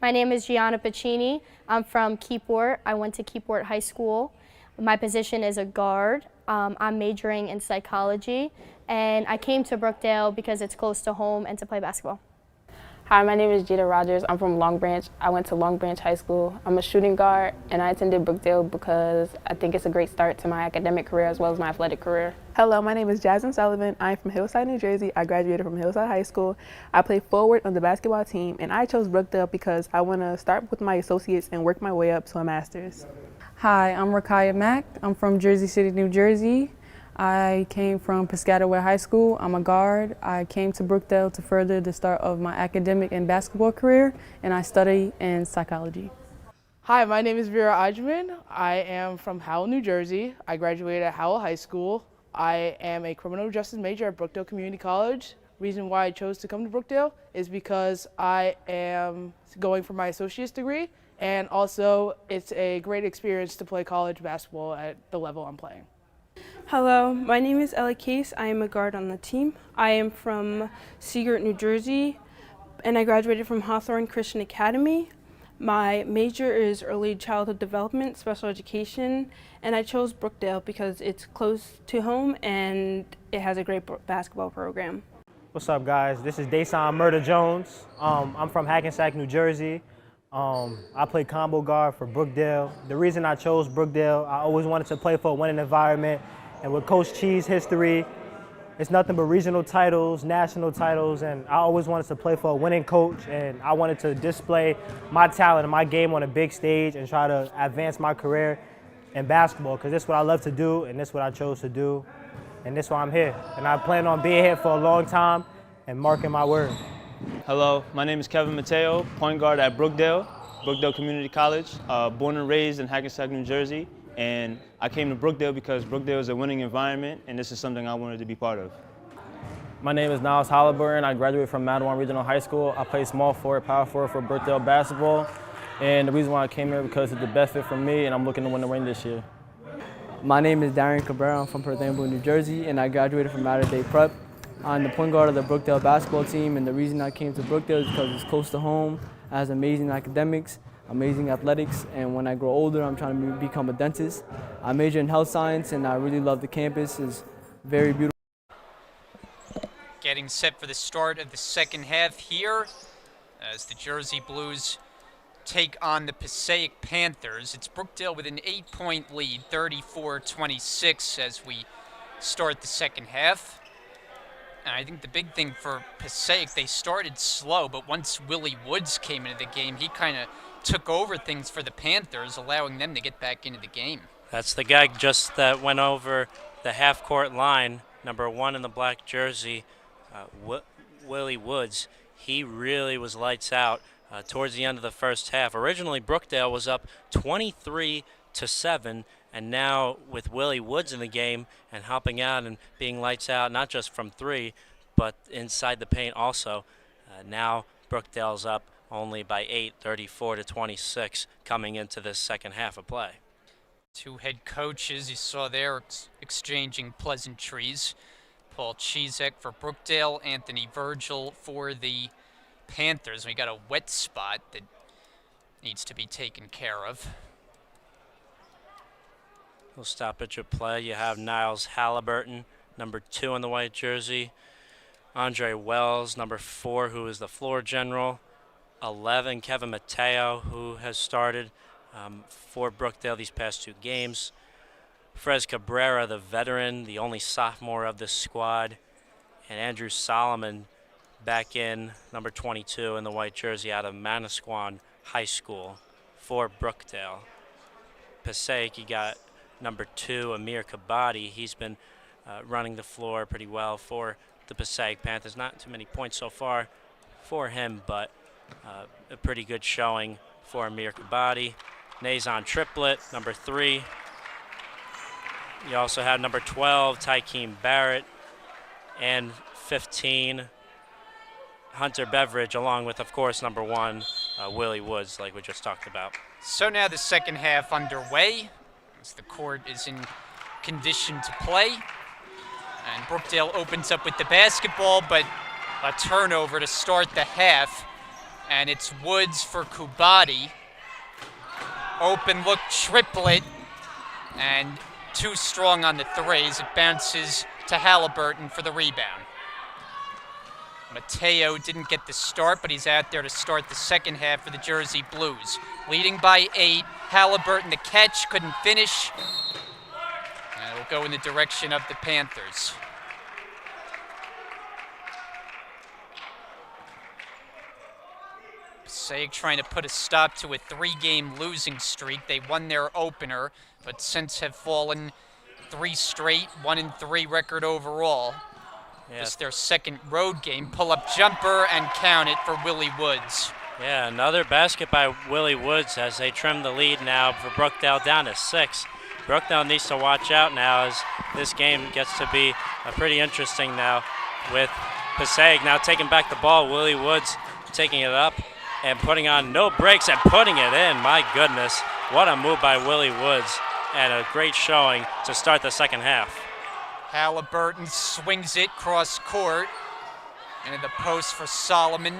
My name is Gianna Pacini. I'm from Keyport. I went to Keyport High School. My position is a guard. I'm majoring in psychology, and I came to Brookdale because it's close to home and to play basketball. Hi, my name is Jada Rogers. I'm from Long Branch. I went to Long Branch High School. I'm a shooting guard, and I attended Brookdale because I think it's a great start to my academic career as well as my athletic career. Hello, my name is Jasmine Sullivan. I'm from Hillside, New Jersey. I graduated from Hillside High School. I play forward on the basketball team, and I chose Brookdale because I want to start with my associates and work my way up to a master's. Hi, I'm Rakaya Mack. I'm from Jersey City, New Jersey. I came from Piscataway High School. I'm a guard. I came to Brookdale to further the start of my academic and basketball career, and I study in psychology. Hi, my name is Vera Ajman. I am from Howell, New Jersey. I graduated at Howell High School. I am a criminal justice major at Brookdale Community College. Reason why I chose to come to Brookdale is because I am going for my associate's degree, and also it's a great experience to play college basketball at the level I'm playing. Hello, my name is Ella Case. I am a guard on the team. I am from Seagirt, New Jersey, and I graduated from Hawthorne Christian Academy. My major is early childhood development, special education, and I chose Brookdale because it's close to home and it has a great basketball program. What's up, guys? This is Dason Murder Jones. I'm from Hackensack, New Jersey. I play combo guard for Brookdale. The reason I chose Brookdale, I always wanted to play for a winning environment, and with Coach Chee's history, it's nothing but regional titles, national titles, and I always wanted to play for a winning coach, and I wanted to display my talent and my game on a big stage and try to advance my career in basketball, because this is what I love to do, and this is what I chose to do, and this is why I'm here. And I plan on being here for a long time and marking my word. Hello, my name is Kevin Mateo, point guard at Brookdale Community College, born and raised in Hackensack, New Jersey. And I came to Brookdale because Brookdale is a winning environment, and this is something I wanted to be part of. My name is Niles Halliburton. I graduated from Madawan Regional High School. I play small forward, power forward for Brookdale basketball. And the reason why I came here because it's the best fit for me, and I'm looking to win the ring this year. My name is Darian Cabrera. I'm from Perth Amboy, New Jersey, and I graduated from Mater Dei Prep. I'm the point guard of the Brookdale basketball team, and the reason I came to Brookdale is because it's close to home, it has amazing academics, amazing athletics, and when I grow older, I'm trying to become a dentist. I major in health science, and I really love the campus. It's very beautiful. Getting set for the start of the second half here as the Jersey Blues take on the Passaic Panthers. It's Brookdale with an 8-point lead, 34-26 as we start the second half. And I think the big thing for Passaic, they started slow, but once Willie Woods came into the game, he kind of took over things for the Panthers, allowing them to get back into the game. That's the guy just that went over the half-court line, number 1 in the black jersey, Willie Woods. He really was lights out towards the end of the first half. Originally, Brookdale was up 23-7, and now with Willie Woods in the game and helping out and being lights out, not just from 3, but inside the paint also. Now Brookdale's up only by 8, 34-26, coming into this second half of play. Two head coaches you saw there exchanging pleasantries. Paul Chizek for Brookdale, Anthony Virgil for the Panthers. We got a wet spot that needs to be taken care of. We'll stop at your play. You have Niles Halliburton, number 2 in the white jersey. Andre Wells, number 4, who is the floor general. 11, Kevin Mateo, who has started for Brookdale these past 2 games. Frez Cabrera, the veteran, the only sophomore of this squad. And Andrew Solomon, back in, number 22 in the white jersey out of Manasquan High School for Brookdale. Passaic, you got number 2, Amir Kabadi. He's been running the floor pretty well for the Passaic Panthers. Not too many points so far for him, but a pretty good showing for Amir Kabadi. Nazon Triplet, number 3. You also have number 12, Tykeem Barrett, and 15, Hunter Beveridge, along with, of course, number 1, Willie Woods, like we just talked about. So now the second half underway as the court is in condition to play. And Brookdale opens up with the basketball, but a turnover to start the half. And it's Woods for Kubati. Open look triplet, and too strong on the threes. It bounces to Halliburton for the rebound. Mateo didn't get the start, but he's out there to start the second half for the Jersey Blues. Leading by 8, Halliburton the catch, couldn't finish. And it'll go in the direction of the Panthers. Passaic trying to put a stop to a 3-game losing streak. They won their opener, but since have fallen 3 straight, 1-3 record overall. Yeah. It's their second road game. Pull-up jumper and count it for Willie Woods. Yeah, another basket by Willie Woods as they trim the lead now for Brookdale down to 6. Brookdale needs to watch out now as this game gets to be pretty interesting now with Passaic now taking back the ball. Willie Woods taking it up and putting on no breaks and putting it in. My goodness, what a move by Willie Woods and a great showing to start the second half. Halliburton swings it cross court into the post for Solomon.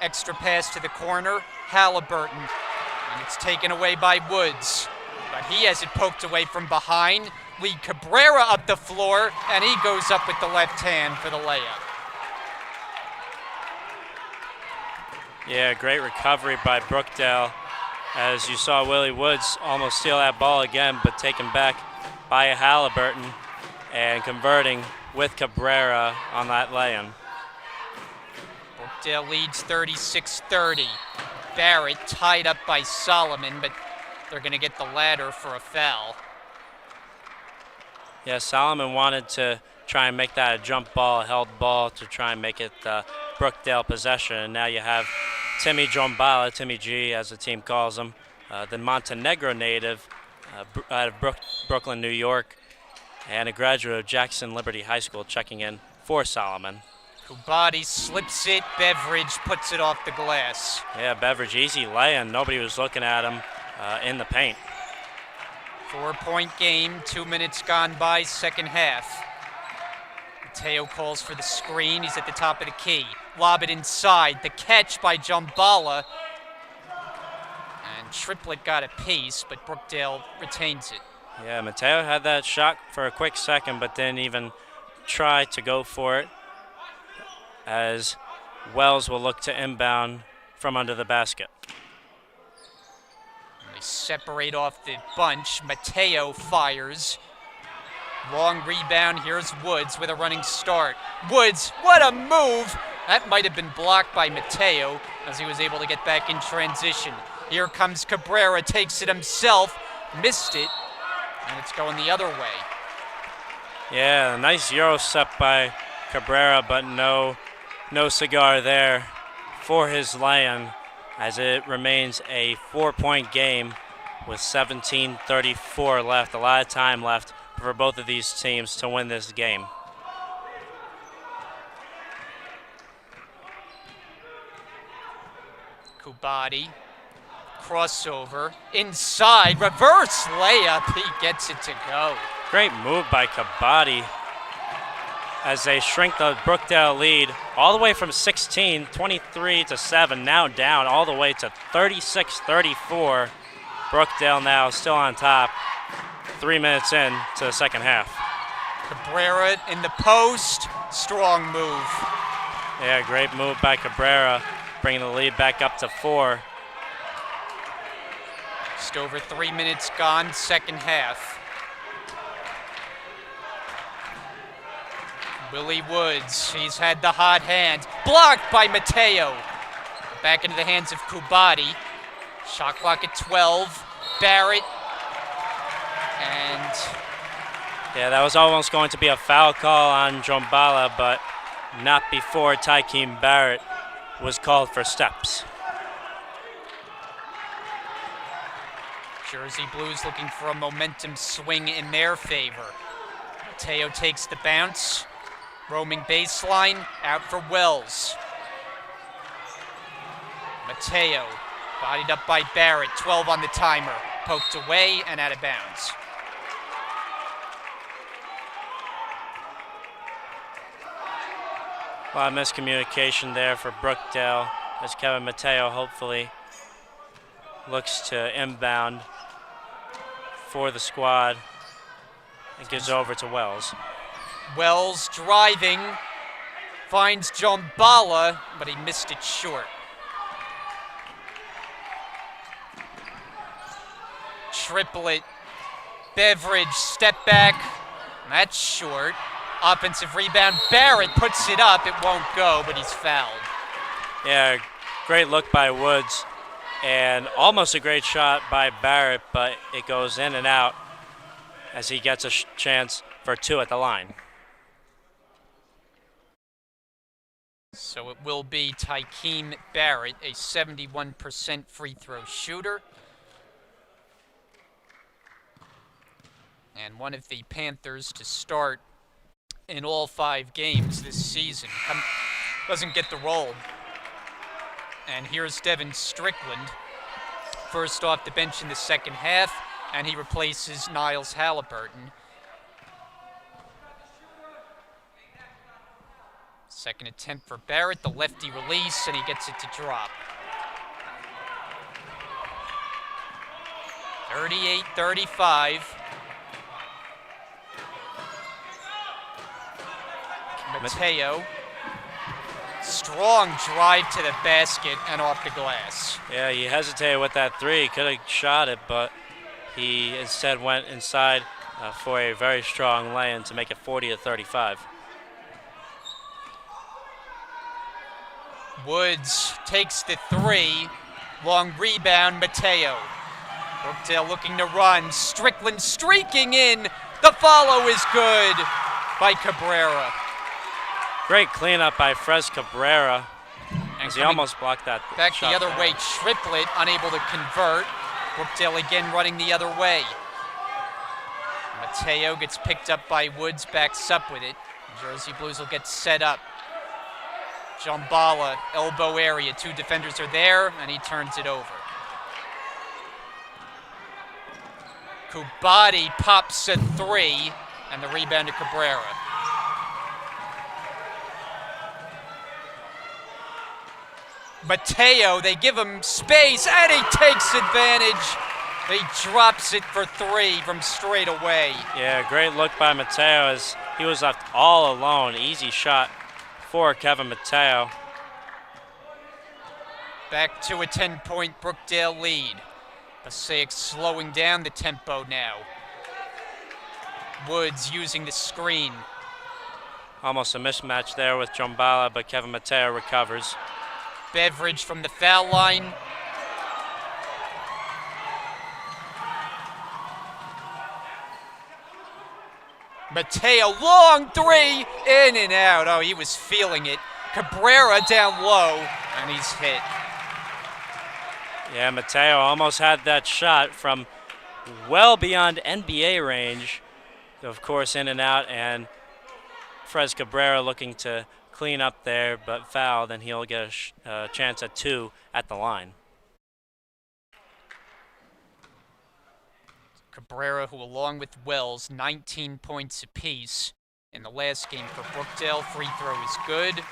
Extra pass to the corner, Halliburton, and it's taken away by Woods. But he has it poked away from behind. Lee Cabrera up the floor, and he goes up with the left hand for the layup. Yeah, great recovery by Brookdale. As you saw Willie Woods almost steal that ball again, but taken back by Halliburton and converting with Cabrera on that lay-in. Brookdale leads 36-30. Barrett tied up by Solomon, but they're going to get the ladder for a foul. Yeah, Solomon wanted to try and make that a jump ball, a held ball, to try and make it Brookdale possession. And now you have Timmy Jombala, Timmy G as the team calls him, the Montenegro native out of Brooklyn, New York, and a graduate of Jackson Liberty High School checking in for Solomon. Kubati slips it, Beveridge puts it off the glass. Yeah, Beveridge, easy lay-in. Nobody was looking at him in the paint. 4-point game, 2 minutes gone by, second half. Mateo calls for the screen, he's at the top of the key. Lob it inside, the catch by Jombala. And Triplet got a piece, but Brookdale retains it. Yeah, Mateo had that shot for a quick second, but didn't even try to go for it, as Wells will look to inbound from under the basket. They separate off the bunch. Mateo fires. Long rebound. Here's Woods with a running start. Woods, what a move! That might have been blocked by Mateo as he was able to get back in transition. Here comes Cabrera, takes it himself, missed it, and it's going the other way. Yeah, a nice Euro step by Cabrera, but no cigar there for his lay-in, as it remains a 4-point game with 17:34 left. A lot of time left for both of these teams to win this game. Kubati, crossover, inside, reverse layup, he gets it to go. Great move by Kabadi as they shrink the Brookdale lead all the way from 16, 23 to 7, now down all the way to 36-34. Brookdale now still on top, 3 minutes in to the second half. Cabrera in the post, strong move. Yeah, great move by Cabrera, bringing the lead back up to 4. Just over 3 minutes gone, second half. Willie Woods, he's had the hot hand. Blocked by Mateo. Back into the hands of Kubati. Shot clock at 12. Barrett. And yeah, that was almost going to be a foul call on Jombala, but not before Tykeem Barrett was called for steps. Jersey Blues looking for a momentum swing in their favor. Mateo takes the bounce. Roaming baseline, out for Wells. Mateo, bodied up by Barrett, 12 on the timer. Poked away and out of bounds. A lot of miscommunication there for Brookdale as Kevin Mateo hopefully looks to inbound for the squad and gives over to Wells. Wells driving, finds Jombala, but he missed it short. Triplet, Beveridge, step back, that's short. Offensive rebound, Barrett puts it up, it won't go, but he's fouled. Yeah, great look by Woods, and almost a great shot by Barrett, but it goes in and out as he gets a chance for two at the line. So it will be Tykeem Barrett, a 71% free throw shooter. And one of the Panthers to start in all 5 games this season. Doesn't get the role. And here's Devin Strickland, first off the bench in the second half, and he replaces Niles Halliburton. Second attempt for Barrett, the lefty release, and he gets it to drop. 38-35. Mateo, strong drive to the basket and off the glass. Yeah, he hesitated with that three. He could have shot it, but he instead went inside for a very strong lay-in to make it 40-35. Woods takes the three. Long rebound, Mateo. Brookdale looking to run. Strickland streaking in. The follow is good by Cabrera. Great cleanup by Frez Cabrera as he almost blocked that back shot the other there. way, Triplet unable to convert. Brookdale again running the other way. Mateo gets picked up by Woods, backs up with it. Jersey Blues will get set up. Jombala, elbow area, 2 defenders are there, and he turns it over. Kubati pops a 3, and the rebound to Cabrera. Mateo, they give him space, and he takes advantage. He drops it for 3 from straight away. Yeah, great look by Mateo as he was left all alone. Easy shot for Kevin Mateo. Back to a 10-point Brookdale lead. Passaic slowing down the tempo now. Woods using the screen. Almost a mismatch there with Jombala, but Kevin Mateo recovers. Beveridge from the foul line. Mateo, long 3, in and out. Oh, he was feeling it. Cabrera down low, and he's hit. Yeah, Mateo almost had that shot from well beyond NBA range. Of course, in and out, and Frez Cabrera looking to clean up there, but fouled, and he'll get a chance at 2 at the line. Cabrera, who along with Wells, 19 points apiece in the last game for Brookdale. Free throw is good.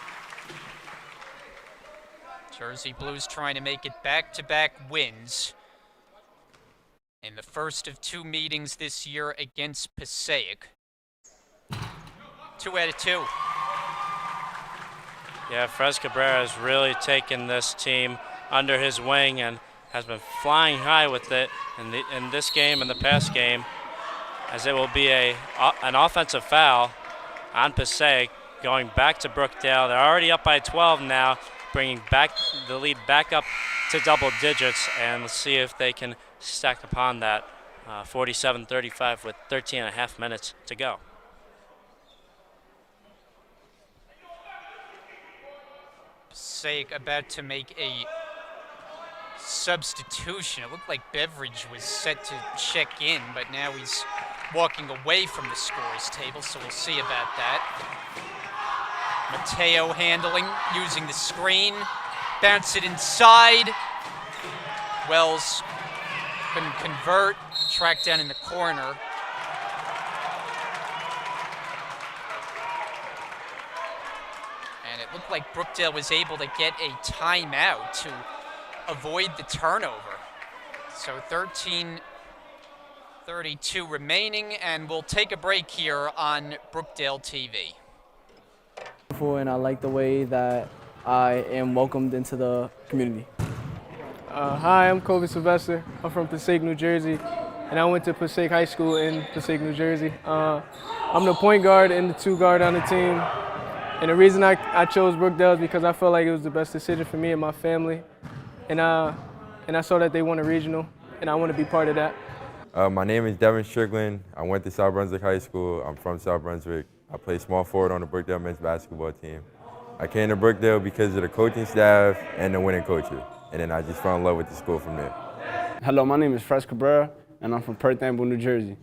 Jersey Blues trying to make it back-to-back wins in the first of 2 meetings this year against Passaic. 2 out of 2. Yeah, Frez Cabrera has really taken this team under his wing and has been flying high with it in this game and the past game, as it will be an offensive foul on Passaic going back to Brookdale. They're already up by 12 now, bringing back the lead back up to double digits, and let's see if they can stack upon that. 47-35 with 13 and a half minutes to go. Passaic about to make a substitution. It looked like Beveridge was set to check in, but now he's walking away from the scorer's table, so we'll see about that. Mateo handling, using the screen, bounce it inside. Wells couldn't convert, tracked down in the corner. And it looked like Brookdale was able to get a timeout to avoid the turnover. So 13:32 remaining, and we'll take a break here on Brookdale TV. And I like the way that I am welcomed into the community. Hi, I'm Kobe Sylvester. I'm from Passaic, New Jersey, and I went to Passaic High School in Passaic, New Jersey. I'm the point guard and the two guard on the team. And the reason I chose Brookdale is because I felt like it was the best decision for me and my family. And I saw that they won a regional, and I want to be part of that. My name is Devin Strickland. I went to South Brunswick High School. I'm from South Brunswick. I play small forward on the Brookdale men's basketball team. I came to Brookdale because of the coaching staff and the winning coaches. And then I just fell in love with the school from there. Hello, my name is Fres Cabrera, and I'm from Perth Amboy, New Jersey.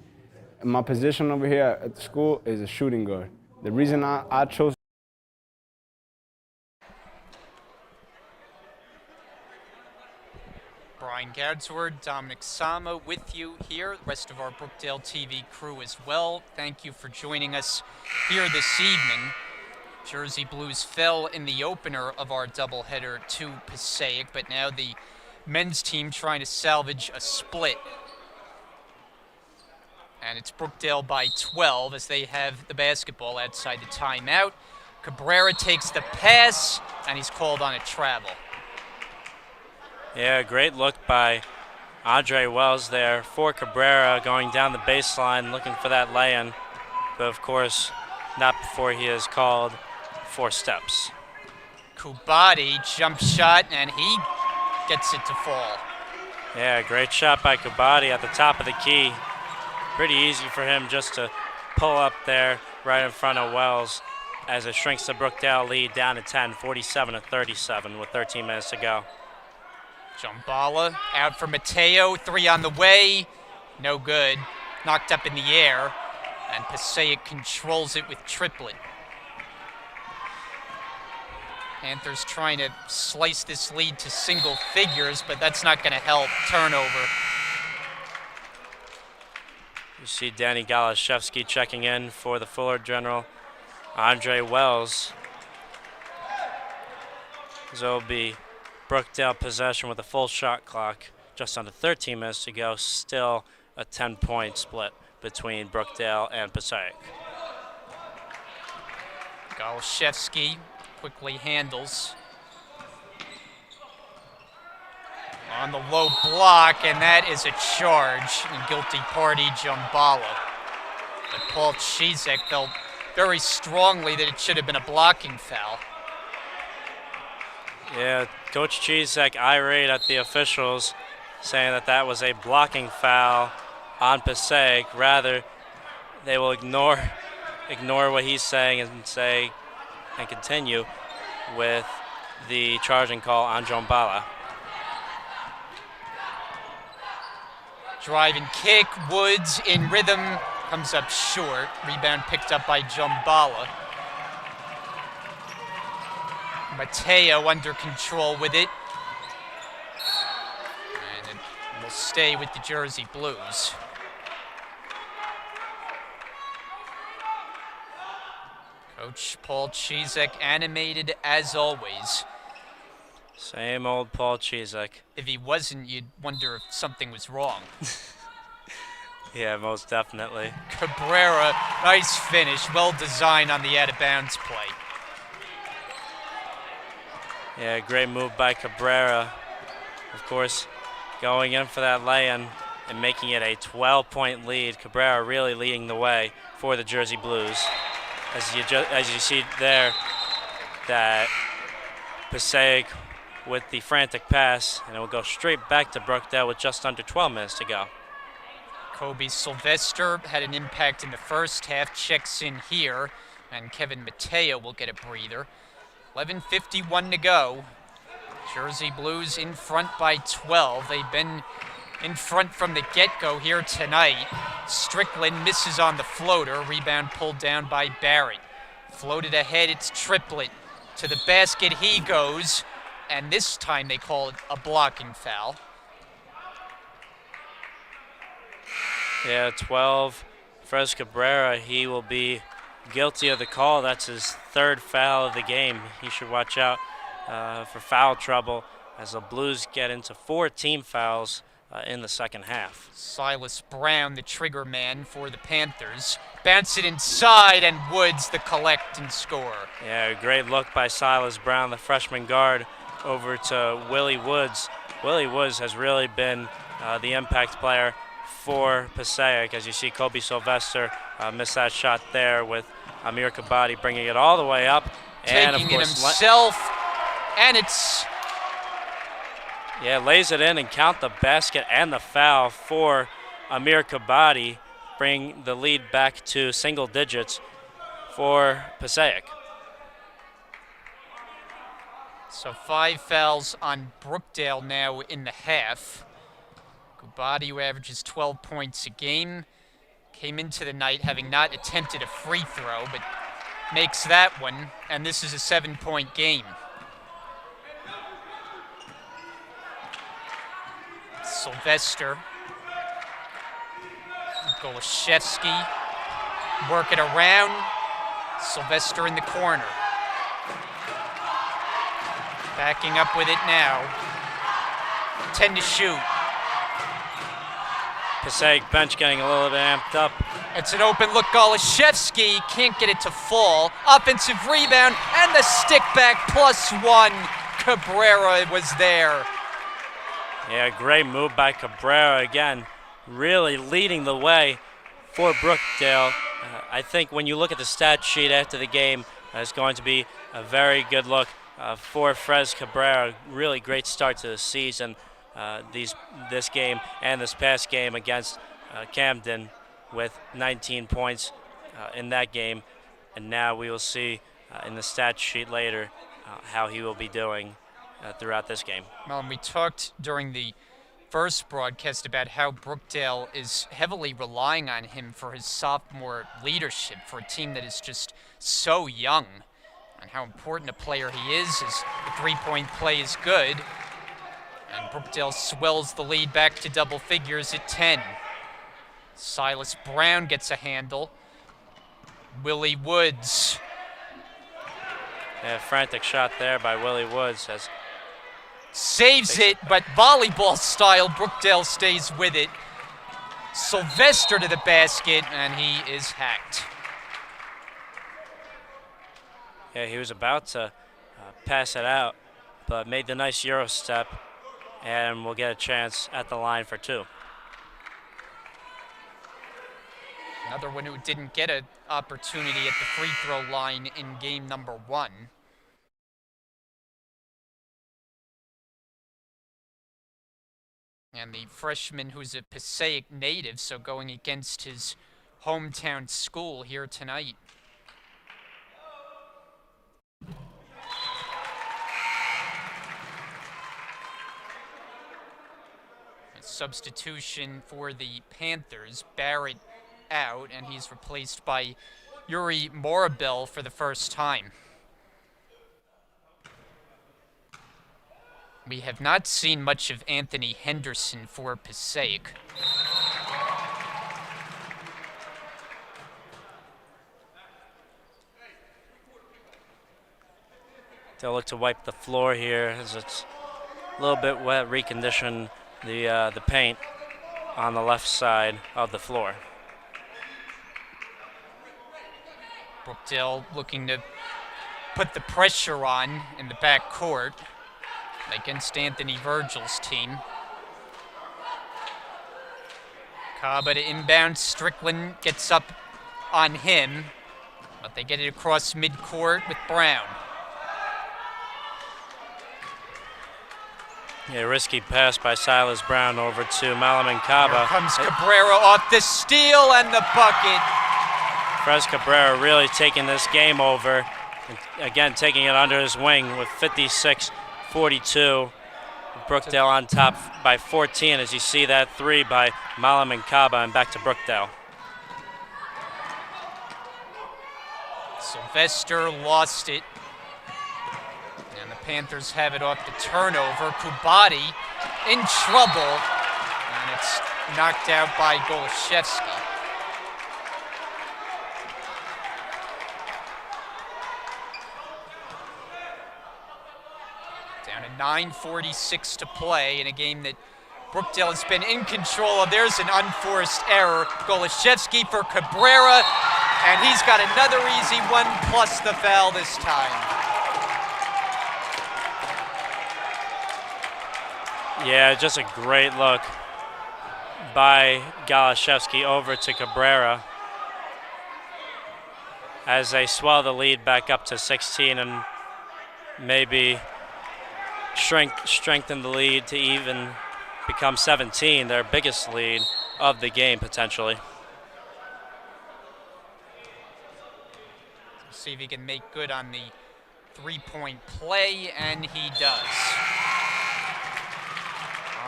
And my position over here at the school is a shooting guard. The reason I chose Brian Gadsword, Dominic Sama with you here, the rest of our Brookdale TV crew as well. Thank you for joining us here this evening. Jersey Blues fell in the opener of our doubleheader to Passaic, but now the men's team trying to salvage a split. And it's Brookdale by 12 as they have the basketball outside the timeout. Cabrera takes the pass, and he's called on a travel. Yeah, great look by Andre Wells there for Cabrera, going down the baseline looking for that lay-in, but of course not before he is called 4 steps. Kubati jump shot, and he gets it to fall. Yeah, great shot by Kubati at the top of the key. Pretty easy for him just to pull up there right in front of Wells as it shrinks the Brookdale lead down to 10, 47-37 with 13 minutes to go. Jumbala out for Mateo, 3 on the way, no good, knocked up in the air, and Passaic controls it with triplet. Panthers trying to slice this lead to single figures, but that's not going to help. Turnover. You see Danny Galashevsky checking in for the Fuller General. Andre Wells. So it'll be Brookdale possession with a full shot clock. Just under 13 minutes to go. Still a 10-point split between Brookdale and Passaic. Galashevsky quickly handles. On the low block, and that is a charge. And guilty party, Jumbala. But Paul Chizek felt very strongly that it should have been a blocking foul. Yeah, Coach Chizek irate at the officials, saying that that was a blocking foul on Passaic. Rather, they will ignore what he's saying and continue with the charging call on Jumbala. Drive and kick, Woods in rhythm, comes up short. Rebound picked up by Jumbala. Mateo under control with it. And it will stay with the Jersey Blues. Coach Paul Chizek animated as always. Same old Paul Chizek. If he wasn't, you'd wonder if something was wrong. Yeah, most definitely. Cabrera, nice finish, well designed on the out-of-bounds play. Yeah, great move by Cabrera. Of course, going in for that lay-in and making it a 12-point lead. Cabrera really leading the way for the Jersey Blues. as you see there, that Passaic with the frantic pass, and it will go straight back to Brookdale with just under 12 minutes to go. Kobe Sylvester had an impact in the first half, checks in here, and Kevin Mateo will get a breather. 11:51 to go. Jersey Blues in front by 12. They've been in front from the get-go here tonight. Strickland misses on the floater. Rebound pulled down by Barrett. Floated ahead, it's Triplett. To the basket he goes, and this time they call it a blocking foul. Yeah, 12. Fres Cabrera, he will be guilty of the call. That's his third foul of the game. He should watch out for foul trouble as the Blues get into 4 team fouls in the second half. Silas Brown, the trigger man for the Panthers. Bounce it inside, and Woods the collect and score. Yeah, a great look by Silas Brown, the freshman guard, over to Willie Woods. Willie Woods has really been the impact player for Passaic. As you see, Kobe Sylvester missed that shot there with Amir Kabadi bringing it all the way up. And taking of course, it himself, and it's... Yeah, lays it in and count the basket and the foul for Amir Kabadi, bring the lead back to single digits for Passaic. So 5 fouls on Brookdale now in the half. Kabadi, who averages 12 points a game, came into the night having not attempted a free throw, but makes that one, and this is a 7-point game. Sylvester, Golashevsky, work it around. Sylvester in the corner. Backing up with it now. 10 to shoot. Passaic bench getting a little bit amped up. It's an open look. Golashevsky can't get it to fall. Offensive rebound and the stick back +1. Cabrera was there. Yeah, great move by Cabrera again, really leading the way for Brookdale. I think when you look at the stat sheet after the game, it's going to be a very good look for Fres Cabrera. Really great start to the season, this game and this past game against Camden with 19 points in that game. And now we will see in the stat sheet later how he will be doing throughout this game. Well, and we talked during the first broadcast about how Brookdale is heavily relying on him for his sophomore leadership for a team that is just so young, and how important a player he is. His three-point play is good, and Brookdale swells the lead back to double figures at 10. Silas Brown gets a handle. Willie Woods. Yeah, frantic shot there by Willie Woods as saves it, but volleyball style, Brookdale stays with it. Sylvester to the basket, and he is hacked. Yeah, he was about to pass it out, but made the nice Euro step, and will get a chance at the line for 2. Another one who didn't get an opportunity at the free throw line in game number 1. And the freshman who's a Passaic native, so going against his hometown school here tonight. A substitution for the Panthers. Barrett out, and he's replaced by Yuri Morabel for the first time. We have not seen much of Anthony Henderson for Passaic. They'll look to wipe the floor here as it's a little bit wet, recondition the paint on the left side of the floor. Brookdale looking to put the pressure on in the back court against Anthony Virgil's team. Kaba to inbound. Strickland gets up on him. But they get it across midcourt with Brown. Yeah, risky pass by Silas Brown over to Malaman Kaba. Here comes Cabrera off the steal and the bucket. Fres Cabrera really taking this game over. And again, taking it under his wing with 56-42. Brookdale on top by 14 as you see that three by Malaman Kaba and back to Brookdale. Sylvester lost it. And the Panthers have it off the turnover. Kubati in trouble. And it's knocked out by Golashevsky. Down to 9:46 to play in a game that Brookdale has been in control of. There's an unforced error. Golashevsky for Cabrera. And he's got another easy one plus the foul this time. Yeah, just a great look by Golashevsky over to Cabrera as they swell the lead back up to 16 and maybe strengthen the lead to even become 17, their biggest lead of the game potentially. See if he can make good on the three-point play, and he does.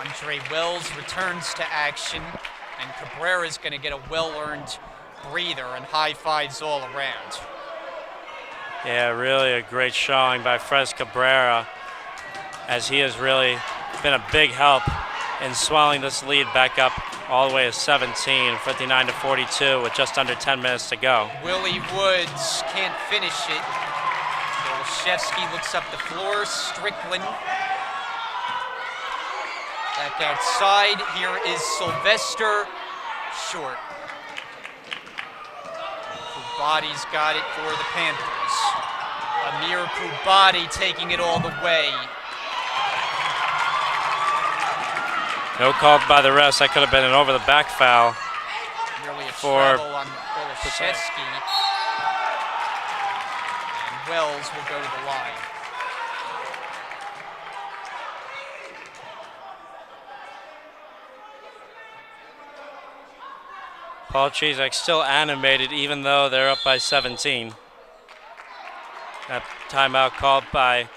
Andre Wells returns to action, and Cabrera's going to get a well-earned breather and high fives all around. Yeah, really a great showing by Fres Cabrera, as he has really been a big help in swelling this lead back up all the way to 17, 59-42 with just under 10 minutes to go. Willie Woods can't finish it. Golashevsky looks up the floor. Strickland back outside. Here is Sylvester, short. Kubati's got it for the Panthers. Amir Kubati taking it all the way. No call by the refs. That could have been an over-the-back foul Nearly a for travel on Golashevsky. And Wells will go to the line. Paul Chizek still animated even though they're up by 17. That timeout called by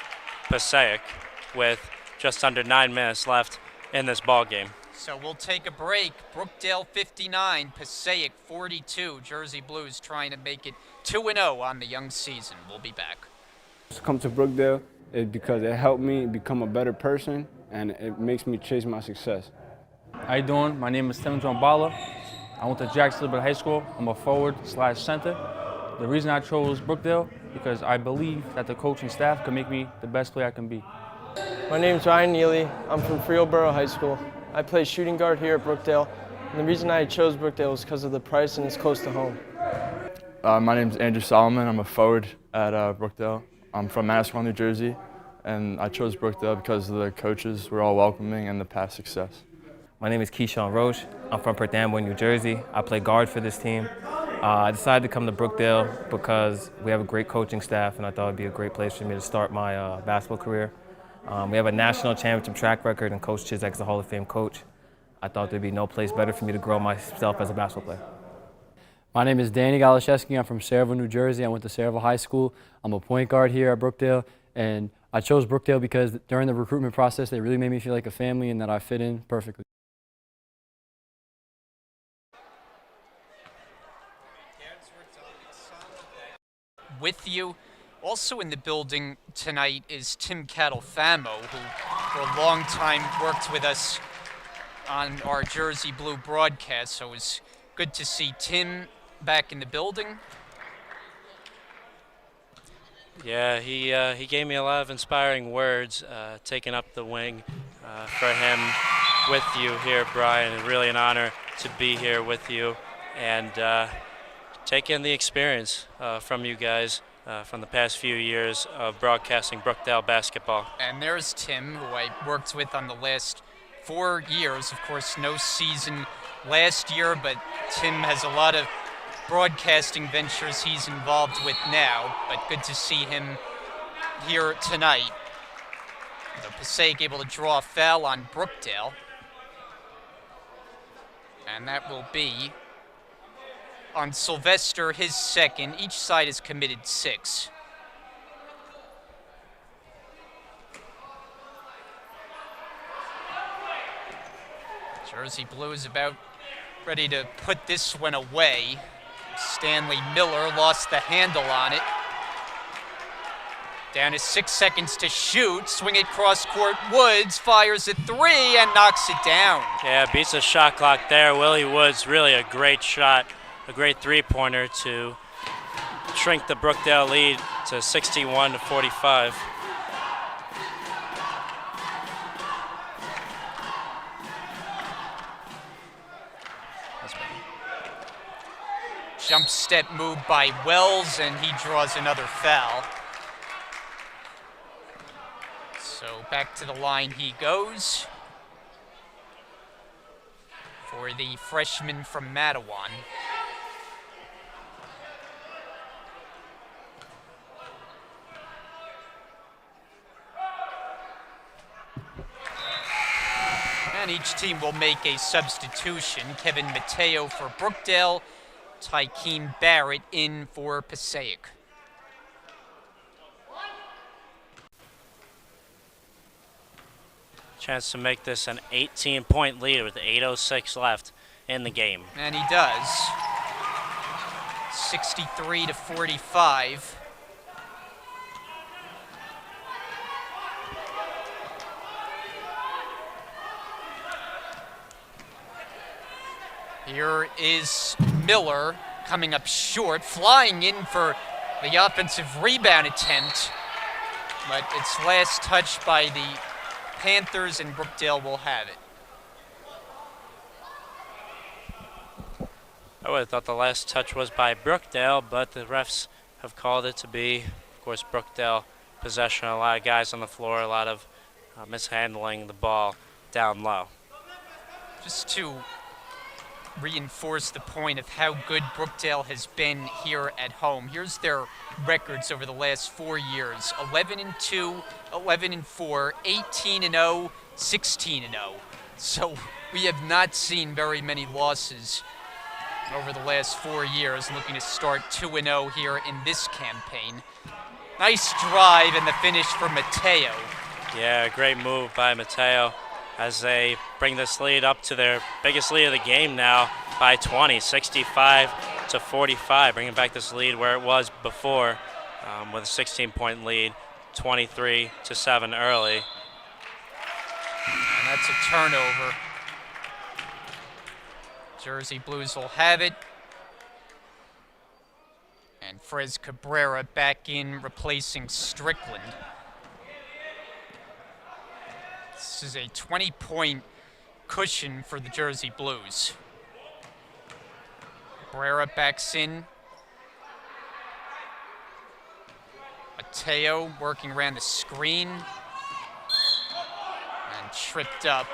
Passaic with just under 9 minutes left in this ball game. So we'll take a break. Brookdale 59, Passaic 42. Jersey Blues trying to make it 2-0 on the young season. We'll be back. To come to Brookdale is because it helped me become a better person and it makes me chase my success. How you doing? My name is Tim John Bala. I went to Jackson High School. I'm a forward/center. The reason I chose Brookdale because I believe that the coaching staff can make me the best player I can be. My name's Ryan Neely. I'm from Freelboro High School. I play shooting guard here at Brookdale. And the reason I chose Brookdale was because of the price and it's close to home. My name's Andrew Solomon. I'm a forward at Brookdale. I'm from Manasquan, New Jersey, and I chose Brookdale because the coaches were all welcoming and the past success. My name is Keyshawn Roche. I'm from Perth Amboy, New Jersey. I play guard for this team. I decided to come to Brookdale because we have a great coaching staff, and I thought it would be a great place for me to start my basketball career. We have a national championship track record, and Coach Chizek is a Hall of Fame coach. I thought there'd be no place better for me to grow myself as a basketball player. My name is Danny Golashevsky. I'm from Saraville, New Jersey. I went to Saraville High School. I'm a point guard here at Brookdale, and I chose Brookdale because during the recruitment process, they really made me feel like a family and that I fit in perfectly. With you. Also in the building tonight is Tim Catalfamo, who for a long time worked with us on our Jersey Blue broadcast, so it was good to see Tim back in the building. Yeah, he gave me a lot of inspiring words, taking up the wing for him with you here, Brian. And really an honor to be here with you and take in the experience from you guys from the past few years of broadcasting Brookdale basketball. And there's Tim, who I worked with on the last 4 years. Of course, no season last year, but Tim has a lot of broadcasting ventures he's involved with now, but good to see him here tonight. So Passaic able to draw a foul on Brookdale. And that will be on Sylvester, his second. Each side has committed 6. Jersey Blues about ready to put this one away. Stanley Miller lost the handle on it. Down to 6 seconds to shoot. Swing it cross court. Woods fires a 3 and knocks it down. Yeah, beats the shot clock there. Willie Woods, really a great shot, a great three-pointer to shrink the Brookdale lead to 61-45. Jump step move by Wells, and he draws another foul. So back to the line he goes for the freshman from Matawan. And each team will make a substitution. Kevin Mateo for Brookdale, Tykeem Barrett in for Passaic. Chance to make this an 18-point lead with 8:06 left in the game. And he does. 63-45. Here is Miller coming up short, flying in for the offensive rebound attempt, but it's last touched by the Panthers, and Brookdale will have it. I would have thought the last touch was by Brookdale, but the refs have called it to be, of course, Brookdale possession. A lot of guys on the floor, a lot of mishandling the ball down low. Just to reinforce the point of how good Brookdale has been here at home. Here's their records over the last 4 years. 11-2, 11-4, 18-0, 16-0. So we have not seen very many losses over the last 4 years, looking to start 2-0 here in this campaign. Nice drive and the finish for Mateo. Yeah, great move by Mateo as they bring this lead up to their biggest lead of the game now by 20, 65-45, bringing back this lead where it was before with a 16-point lead, 23-7 early. And that's a turnover. Jersey Blues will have it. And Frez Cabrera back in, replacing Strickland. This is a 20-point cushion for the Jersey Blues. Cabrera backs in. Mateo working around the screen. And tripped up.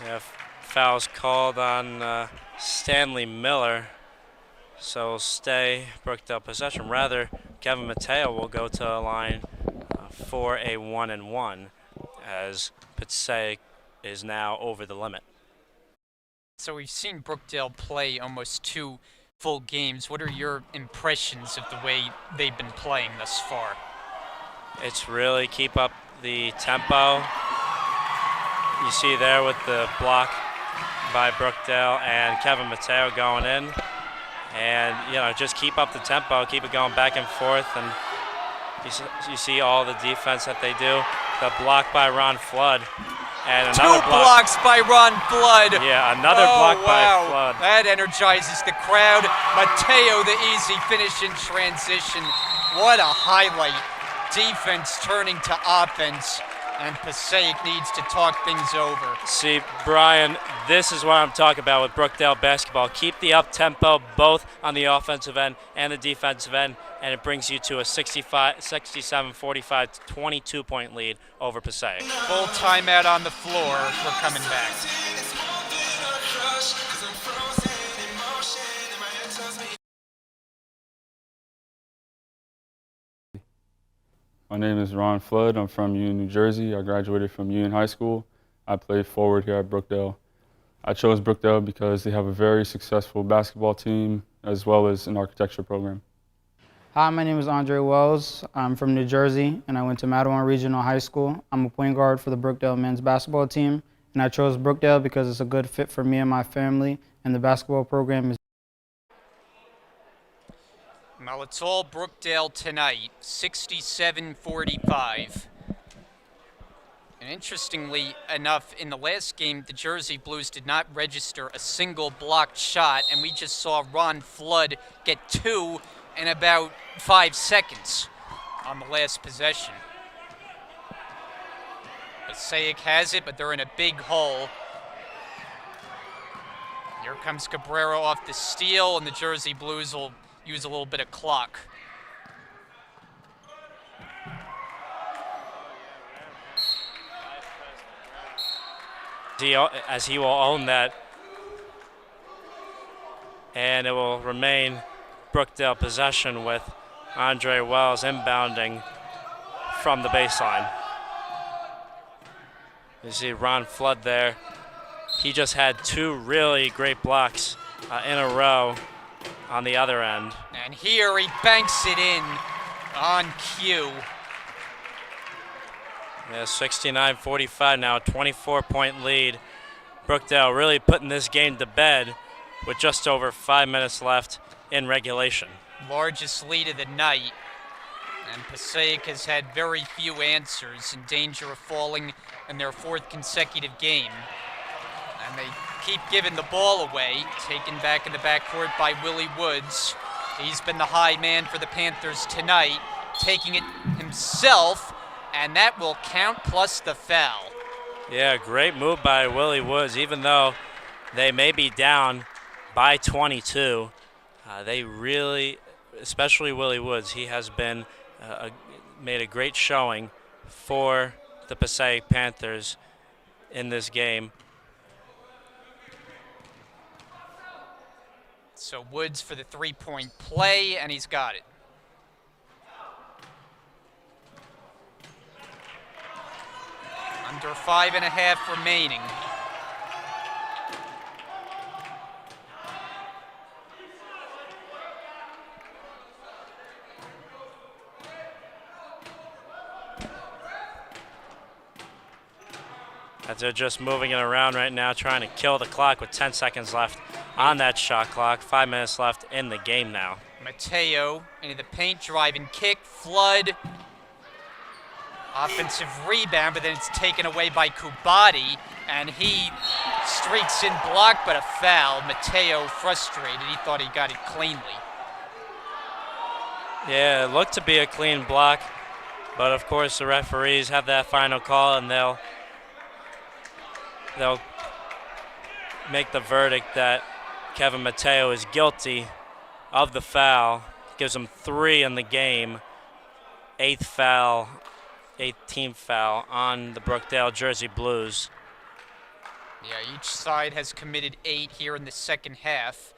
Yeah, fouls called on Stanley Miller. So stay Brookdale possession. Rather, Kevin Mateo will go to the line for a 1-and-1 as Passaic is now over the limit. So we've seen Brookdale play almost 2 full games. What are your impressions of the way they've been playing thus far? It's really keep up the tempo. You see there with the block by Brookdale and Kevin Mateo going in. And, just keep up the tempo, keep it going back and forth. And you see all the defense that they do. The block by Ron Flood. And another 2 blocks by Ron Flood. Yeah, another block by Flood. That energizes the crowd. Mateo, the easy finish in transition. What a highlight. Defense turning to offense, and Passaic needs to talk things over. See, Brian, this is what I'm talking about with Brookdale basketball. Keep the up-tempo both on the offensive end and the defensive end, and it brings you to a 67-45, 22-point lead over Passaic. Full timeout on the floor. We're coming back. My name is Ron Flood. I'm from Union, New Jersey. I graduated from Union High School. I play forward here at Brookdale. I chose Brookdale because they have a very successful basketball team as well as an architecture program. Hi, my name is Andre Wells. I'm from New Jersey, and I went to Mattawan Regional High School. I'm a point guard for the Brookdale men's basketball team, and I chose Brookdale because it's a good fit for me and my family, and the basketball program is. Well, it's all Brookdale tonight, 67-45. And interestingly enough, in the last game, the Jersey Blues did not register a single blocked shot, and we just saw Ron Flood get 2 in about 5 seconds on the last possession. Passaic has it, but they're in a big hole. Here comes Cabrera off the steal, and the Jersey Blues will use a little bit of clock. As he will own that, and it will remain Brookdale possession with Andre Wells inbounding from the baseline. You see Ron Flood there. He just had 2 really great blocks in a row on the other end. And here he banks it in on cue. Yeah, 69-45 now, 24-point lead. Brookdale really putting this game to bed with just over 5 minutes left in regulation. Largest lead of the night. And Passaic has had very few answers, in danger of falling in their 4th consecutive game. And they keep giving the ball away, taken back in the backcourt by Willie Woods. He's been the high man for the Panthers tonight, taking it himself, and that will count plus the foul. Yeah, great move by Willie Woods. Even though they may be down by 22, they really, especially Willie Woods, he has been made a great showing for the Passaic Panthers in this game. So Woods for the 3-point play, and he's got it. Under 5.5 remaining. As they're just moving it around right now, trying to kill the clock with 10 seconds left on that shot clock. 5 minutes left in the game now. Mateo into the paint, driving kick, Flood. Offensive rebound, but then it's taken away by Kubati, and he streaks in block, but a foul. Mateo frustrated. He thought he got it cleanly. Yeah, it looked to be a clean block, but of course the referees have that final call, and they'll make the verdict that Kevin Mateo is guilty of the foul. Gives him 3 in the game. 8th team foul on the Brookdale Jersey Blues. Yeah, each side has committed 8 here in the second half.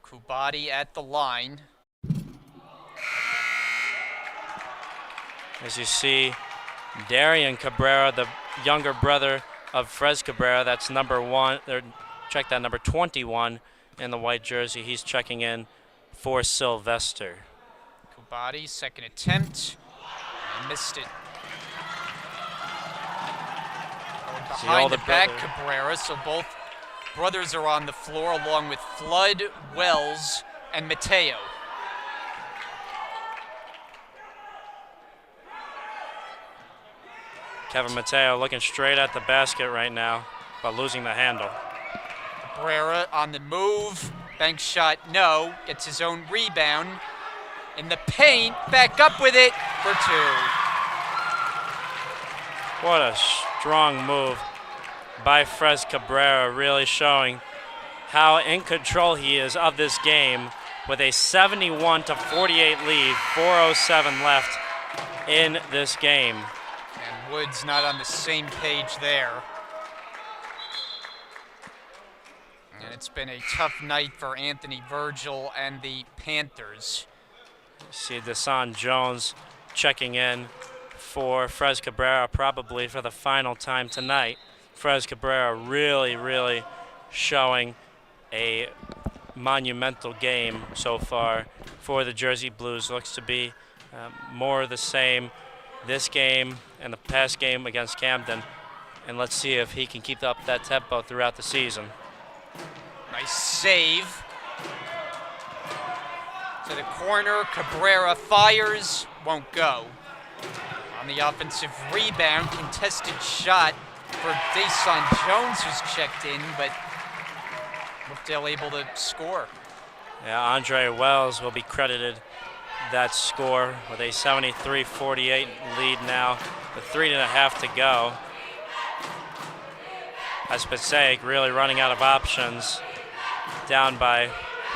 Kubati at the line. As you see, Darian Cabrera, the younger brother of Frez Cabrera, that's number 1, check that, number 21 in the white jersey. He's checking in for Sylvester. Kubati, second attempt, and missed it. Behind the back, Cabrera, so both brothers are on the floor along with Flood, Wells, and Mateo. Kevin Mateo looking straight at the basket right now, but losing the handle. Cabrera on the move, bank shot, no, gets his own rebound. In the paint, back up with it for 2. What a strong move by Frez Cabrera, really showing how in control he is of this game with a 71-48 lead, 4:07 left in this game. And Woods not on the same page there. And it's been a tough night for Anthony Virgil and the Panthers. You see Desan Jones checking in for Frez Cabrera, probably for the final time tonight. Frez Cabrera really showing a monumental game so far for the Jersey Blues. Looks to be more of the same this game and the past game against Camden. And let's see if he can keep up that tempo throughout the season. Nice save. To the corner, Cabrera fires, won't go. On the offensive rebound, contested shot for Dason Jones, who's checked in, but Brookdale able to score. Yeah, Andre Wells will be credited that score with a 73-48 lead now with 3.5 to go. As Passaic really running out of options, down by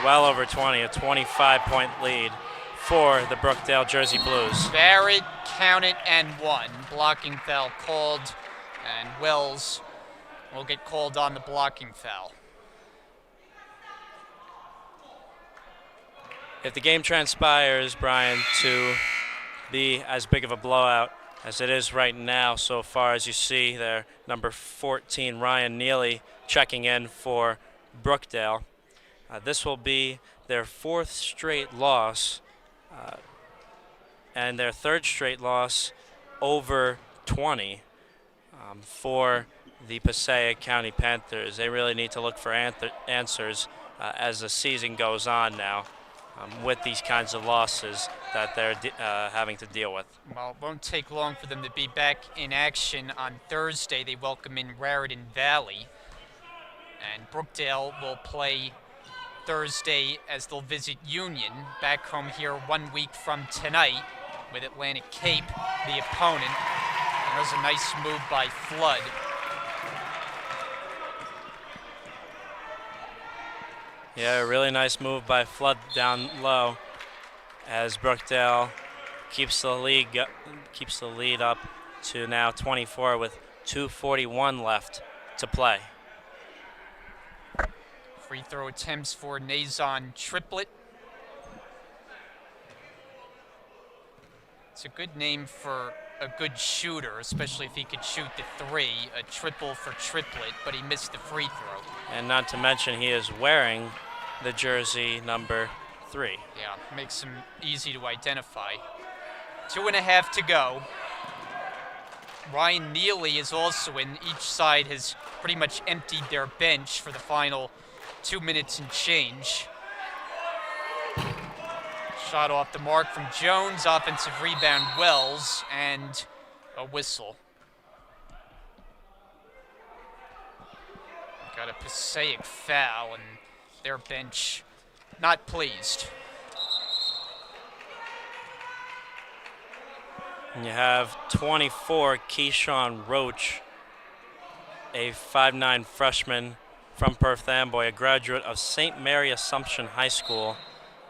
well over 20, a 25-point lead for the Brookdale Jersey Blues. Barrett counted and one. Blocking foul called, and Wells will get called on the blocking foul. If the game transpires, Brian, to be as big of a blowout as it is right now so far, as you see there, number 14, Ryan Neely, checking in for Brookdale. This will be their 4th straight loss and their 3rd straight loss over 20 for the Passaic County Panthers. They really need to look for answers as the season goes on now with these kinds of losses that they're having to deal with. Well, it won't take long for them to be back in action on Thursday. They welcome in Raritan Valley, and Brookdale will play Thursday as they'll visit Union, back home here 1 week from tonight with Atlantic Cape, the opponent. And that was a nice move by Flood. Yeah, a really nice move by Flood down low as Brookdale keeps the lead up to now 24 with 2:41 left to play. Free throw attempts for Nazon Triplet. It's a good name for a good shooter, especially if he could shoot the three, a triple for Triplet, but he missed the free throw. And not to mention he is wearing the jersey number 3. Yeah, makes him easy to identify. 2.5 to go. Ryan Neely is also in. Each side has pretty much emptied their bench for the final 2 minutes and change. Shot off the mark from Jones, offensive rebound Wells, and a whistle. Got a Passaic foul, and their bench not pleased. And you have 24, Keyshawn Roach, a 5'9" freshman from Perth Amboy, a graduate of St. Mary Assumption High School,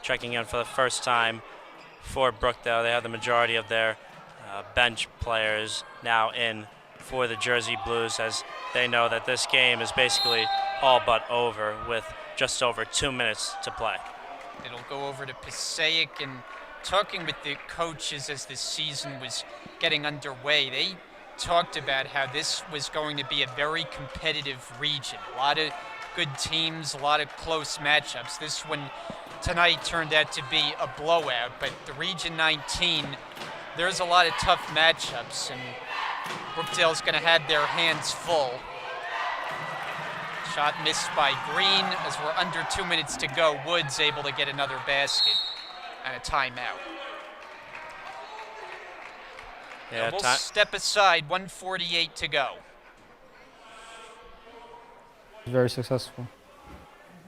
checking in for the first time for Brookdale. They have the majority of their bench players now in for the Jersey Blues, as they know that this game is basically all but over with just over 2 minutes to play. It'll go over to Passaic, and talking with the coaches as the season was getting underway, they talked about how this was going to be a very competitive region. A lot of good teams, a lot of close matchups. This one tonight turned out to be a blowout, but the Region 19, there's a lot of tough matchups, and Brookdale's going to have their hands full. Shot missed by Green as we're under 2 minutes to go. Woods able to get another basket and a timeout. Yeah, we'll step aside, 1:48 to go. Very successful.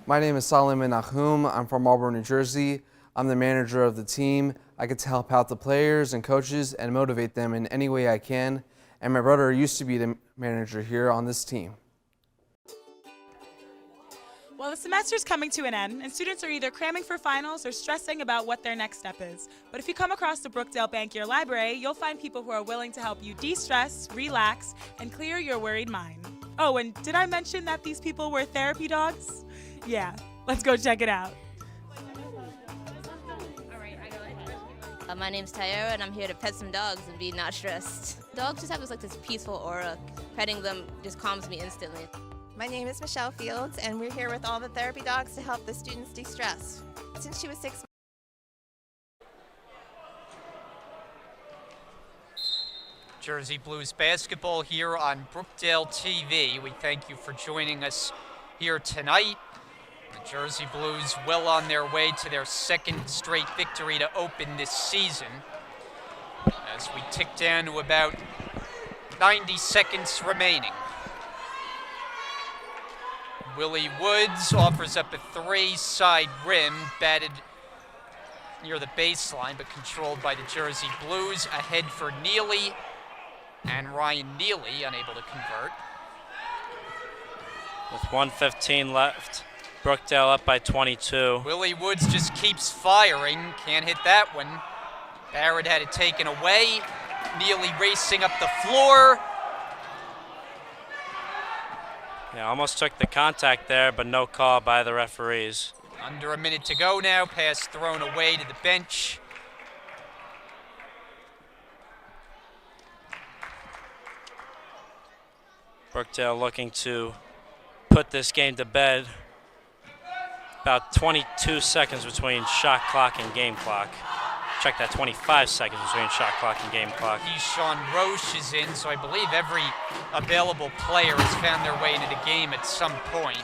My name is Solomon Nahum. I'm from Marlboro, New Jersey. I'm the manager of the team. I get to help out the players and coaches and motivate them in any way I can. And my brother used to be the manager here on this team. Well, the semester's coming to an end, and students are either cramming for finals or stressing about what their next step is. But if you come across the Brookdale Bank Year Library, you'll find people who are willing to help you de-stress, relax, and clear your worried mind. Oh, and did I mention that these people were therapy dogs? Yeah, let's go check it out. My name's Tyara, and I'm here to pet some dogs and be not stressed. Dogs just have this peaceful aura. Petting them just calms me instantly. My name is Michelle Fields, and we're here with all the therapy dogs to help the students de-stress. Since she was 6 months. Jersey Blues basketball here on Brookdale TV. We thank you for joining us here tonight. The Jersey Blues well on their way to their second straight victory to open this season. As we tick down to about 90 seconds remaining. Willie Woods offers up a three, side rim, batted near the baseline, but controlled by the Jersey Blues. Ahead for Neely, and Ryan Neely unable to convert. With 1:15 left, Brookdale up by 22. Willie Woods just keeps firing, can't hit that one. Barrett had it taken away. Neely racing up the floor. Yeah, almost took the contact there, but no call by the referees. Under a minute to go now, pass thrown away to the bench. Brookdale looking to put this game to bed. About 22 seconds between shot clock and game clock. Check that, 25 seconds between shot clock and game clock. Keyshawn Roche is in, so I believe every available player has found their way into the game at some point.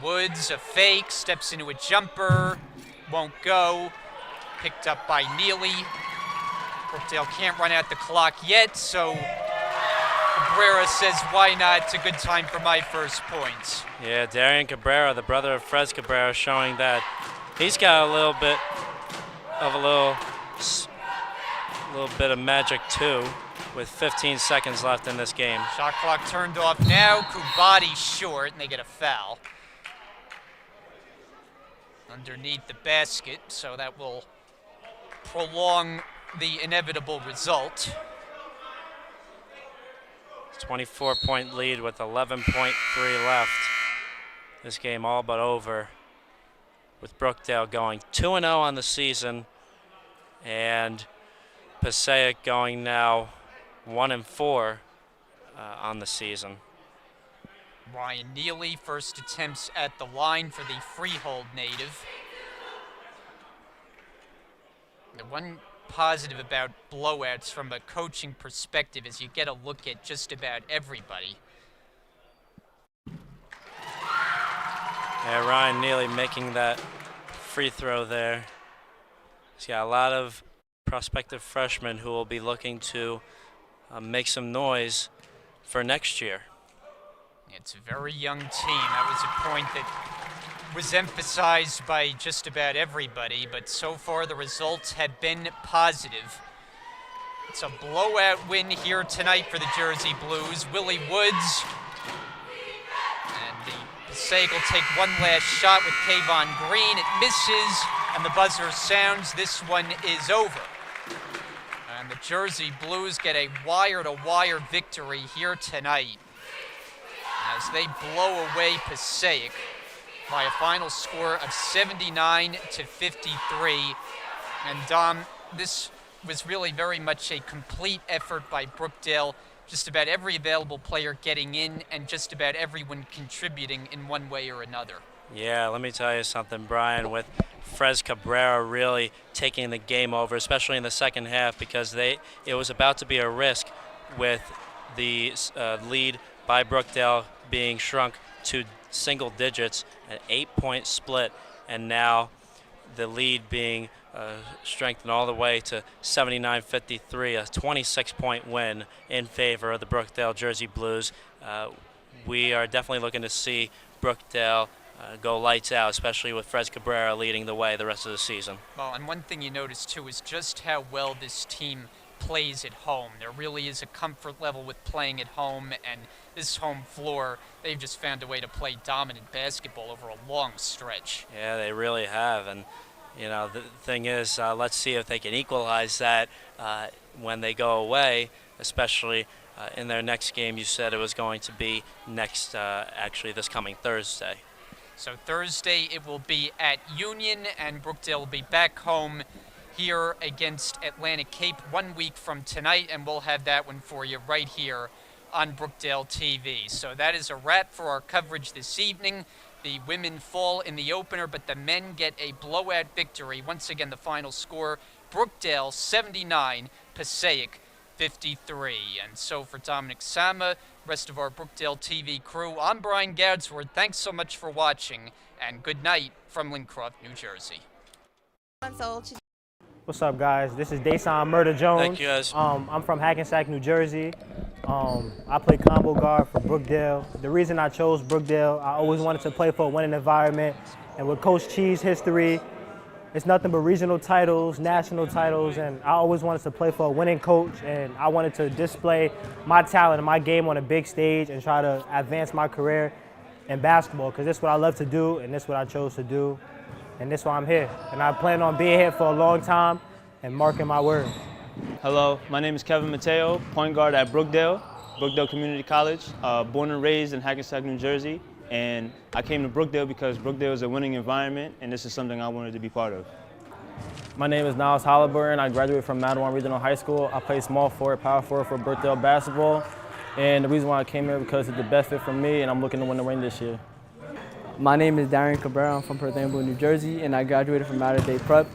Woods, a fake, steps into a jumper, won't go. Picked up by Neely. Brookdale can't run out the clock yet, so Cabrera says, why not? It's a good time for my first points. Yeah, Darian Cabrera, the brother of Fred Cabrera, showing that he's got a little bit of magic too, with 15 seconds left in this game. Shot clock turned off now. Kubati short, and they get a foul underneath the basket, so that will prolong the inevitable result. 24-point lead with 11.3 left. This game all but over, with Brookdale going 2-0 on the season, and Passaic going now 1-4 on the season. Ryan Neely, first attempts at the line for the Freehold native. The one positive about blowouts from a coaching perspective is you get a look at just about everybody. Yeah, Ryan Neely making that free throw there. He's got a lot of prospective freshmen who will be looking to make some noise for next year. It's a very young team. That was a point that was emphasized by just about everybody, but so far the results have been positive. It's a blowout win here tonight for the Jersey Blues. Willie Woods, and the Passaic will take one last shot with Kayvon Green. It misses, and the buzzer sounds. This one is over. And the Jersey Blues get a wire-to-wire victory here tonight as they blow away Passaic by a final score of 79-53. And Dom, this was really very much a complete effort by Brookdale. Just about every available player getting in and just about everyone contributing in one way or another. Yeah, let me tell you something, Brian, with Frez Cabrera really taking the game over, especially in the second half, because it was about to be a risk with the lead by Brookdale being shrunk to single digits, an 8-point split, and now the lead being strengthened all the way to 79-53, a 26-point win in favor of the Brookdale Jersey Blues. We are definitely looking to see Brookdale go lights out, especially with Fred Cabrera leading the way the rest of the season. Well, and one thing you notice too is just how well this team plays at home. There really is a comfort level with playing at home, and this home floor, they've just found a way to play dominant basketball over a long stretch. Yeah, they really have, and you know, the thing is, let's see if they can equalize that when they go away, especially in their next game. You said it was going to be next, actually this coming Thursday. So Thursday it will be at Union, and Brookdale will be back home here against Atlantic Cape 1 week from tonight, and we'll have that one for you right here on Brookdale TV. So that is a wrap for our coverage this evening. The women fall in the opener, but the men get a blowout victory. Once again, the final score, Brookdale 79, Passaic 53. And so for Dominic Sama, rest of our Brookdale TV crew, I'm Brian Gadsworth. Thanks so much for watching, and good night from Lincroft, New Jersey. What's up, guys? This is Dason Murder Jones. Thank you, guys. I'm from Hackensack, New Jersey. I play combo guard for Brookdale. The reason I chose Brookdale, I always wanted to play for a winning environment. And with Coach Chee's history, it's nothing but regional titles, national titles, and I always wanted to play for a winning coach, and I wanted to display my talent and my game on a big stage and try to advance my career in basketball, because this is what I love to do, and this is what I chose to do, and this is why I'm here. And I plan on being here for a long time and marking my word. Hello, my name is Kevin Mateo, point guard at Brookdale Community College, born and raised in Hackensack, New Jersey. And I came to Brookdale because Brookdale is a winning environment, and this is something I wanted to be part of. My name is Niles Halliburton. I graduated from Mattawan Regional High School. I play small forward, power forward for Brookdale basketball. And the reason why I came here because it's the best fit for me, and I'm looking to win the ring this year. My name is Darian Cabrera. I'm from Panthers, New Jersey, and I graduated from Mater Prep.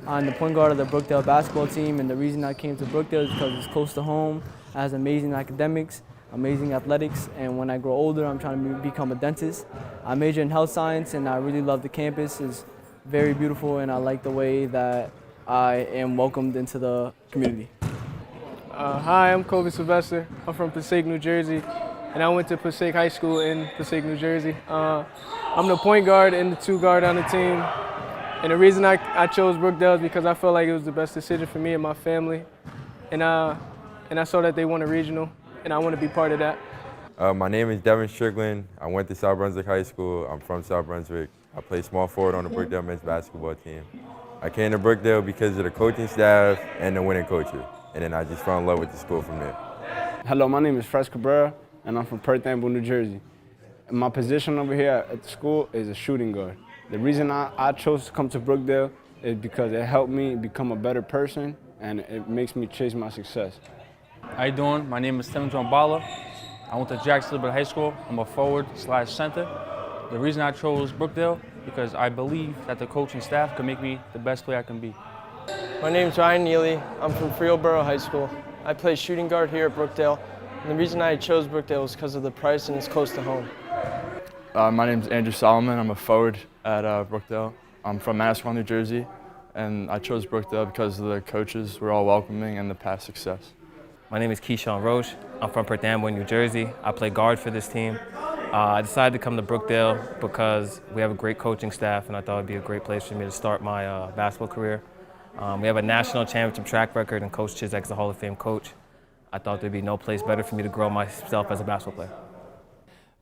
I'm the point guard of the Brookdale basketball team, and the reason I came to Brookdale is because it's close to home, it has amazing academics, amazing athletics, and when I grow older, I'm trying to become a dentist. I major in health science, and I really love the campus. It's very beautiful, and I like the way that I am welcomed into the community. Hi, I'm Kobe Sylvester. I'm from Passaic, New Jersey, and I went to Passaic High School in Passaic, New Jersey. I'm the point guard and the two guard on the team, and the reason I chose Brookdale is because I felt like it was the best decision for me and my family, and I saw that they won a regional, and I want to be part of that. My name is Devin Strickland. I went to South Brunswick High School. I'm from South Brunswick. I play small forward on the Brookdale men's basketball team. I came to Brookdale because of the coaching staff and the winning coaches, and then I just fell in love with the school from there. Hello, my name is Fresca Cabrera, and I'm from Brookdale, New Jersey. And my position over here at the school is a shooting guard. The reason I chose to come to Brookdale is because it helped me become a better person, and it makes me chase my success. How you doing? My name is Tim Bala. I went to Jackson High School. I'm a forward/center. The reason I chose Brookdale because I believe that the coaching staff can make me the best player I can be. My name is Ryan Neely. I'm from Freelboro High School. I play shooting guard here at Brookdale. And the reason I chose Brookdale was because of the price and it's close to home. My name is Andrew Solomon. I'm a forward at Brookdale. I'm from Passaic, New Jersey, and I chose Brookdale because the coaches were all welcoming and the past success. My name is Keyshawn Roche. I'm from Panthers, New Jersey. I play guard for this team. I decided to come to Brookdale because we have a great coaching staff, and I thought it would be a great place for me to start my basketball career. We have a national championship track record, and Coach Chizek is a Hall of Fame coach. I thought there'd be no place better for me to grow myself as a basketball player.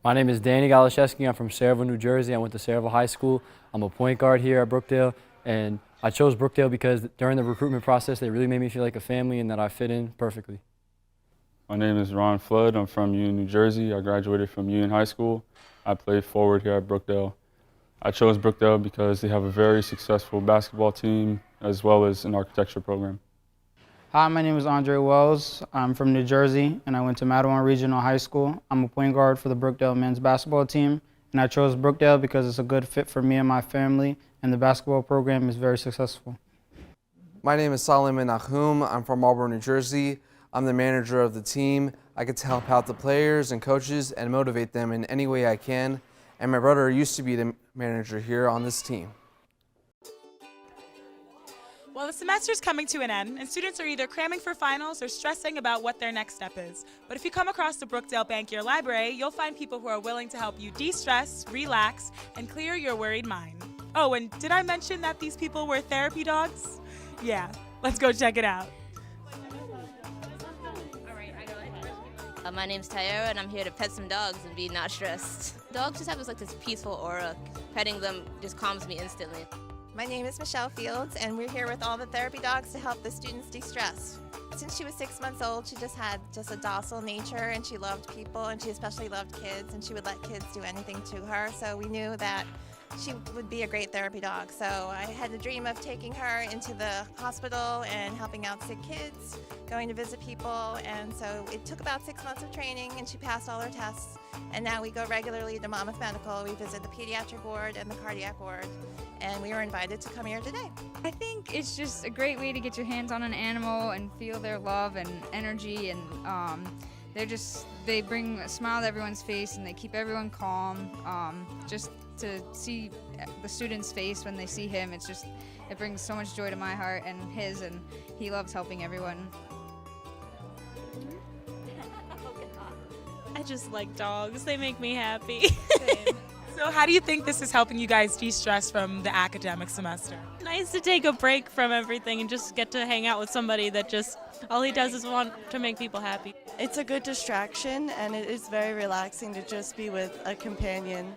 My name is Danny Galashevsky. I'm from Sayreville, New Jersey. I went to Sayreville High School. I'm a point guard here at Brookdale, and I chose Brookdale because during the recruitment process, they really made me feel like a family and that I fit in perfectly. My name is Ron Flood. I'm from Union, New Jersey. I graduated from Union High School. I play forward here at Brookdale. I chose Brookdale because they have a very successful basketball team as well as an architecture program. Hi, my name is Andre Wells. I'm from New Jersey, and I went to Mattawan Regional High School. I'm a point guard for the Brookdale men's basketball team, and I chose Brookdale because it's a good fit for me and my family, and the basketball program is very successful. My name is Solomon Nahum. I'm from Marlboro, New Jersey. I'm the manager of the team. I get to help out the players and coaches and motivate them in any way I can. And my brother used to be the manager here on this team. Well, the semester's coming to an end, and students are either cramming for finals or stressing about what their next step is. But if you come across the Brookdale Bank Year Library, you'll find people who are willing to help you de-stress, relax, and clear your worried mind. Oh, and did I mention that these people were therapy dogs? Yeah, let's go check it out. My name's Tyara, and I'm here to pet some dogs and be not stressed. Dogs just have this peaceful aura. Petting them just calms me instantly. My name is Michelle Fields, and we're here with all the therapy dogs to help the students de-stress. Since she was 6 months old, she had a docile nature, and she loved people, and she especially loved kids, and she would let kids do anything to her. So we knew that she would be a great therapy dog. So I had the dream of taking her into the hospital and helping out sick kids, going to visit people. And so it took about 6 months of training, and she passed all her tests. And now we go regularly to Monmouth Medical. We visit the pediatric ward and the cardiac ward. And we were invited to come here today. I think it's just a great way to get your hands on an animal and feel their love and energy, and they bring a smile to everyone's face and they keep everyone calm. Just to see the student's face when they see him, it brings so much joy to my heart and his, and he loves helping everyone. I just like dogs. They make me happy. So how do you think this is helping you guys de-stress from the academic semester? Nice to take a break from everything and just get to hang out with somebody that just, all he does is want to make people happy. It's a good distraction, and it is very relaxing to just be with a companion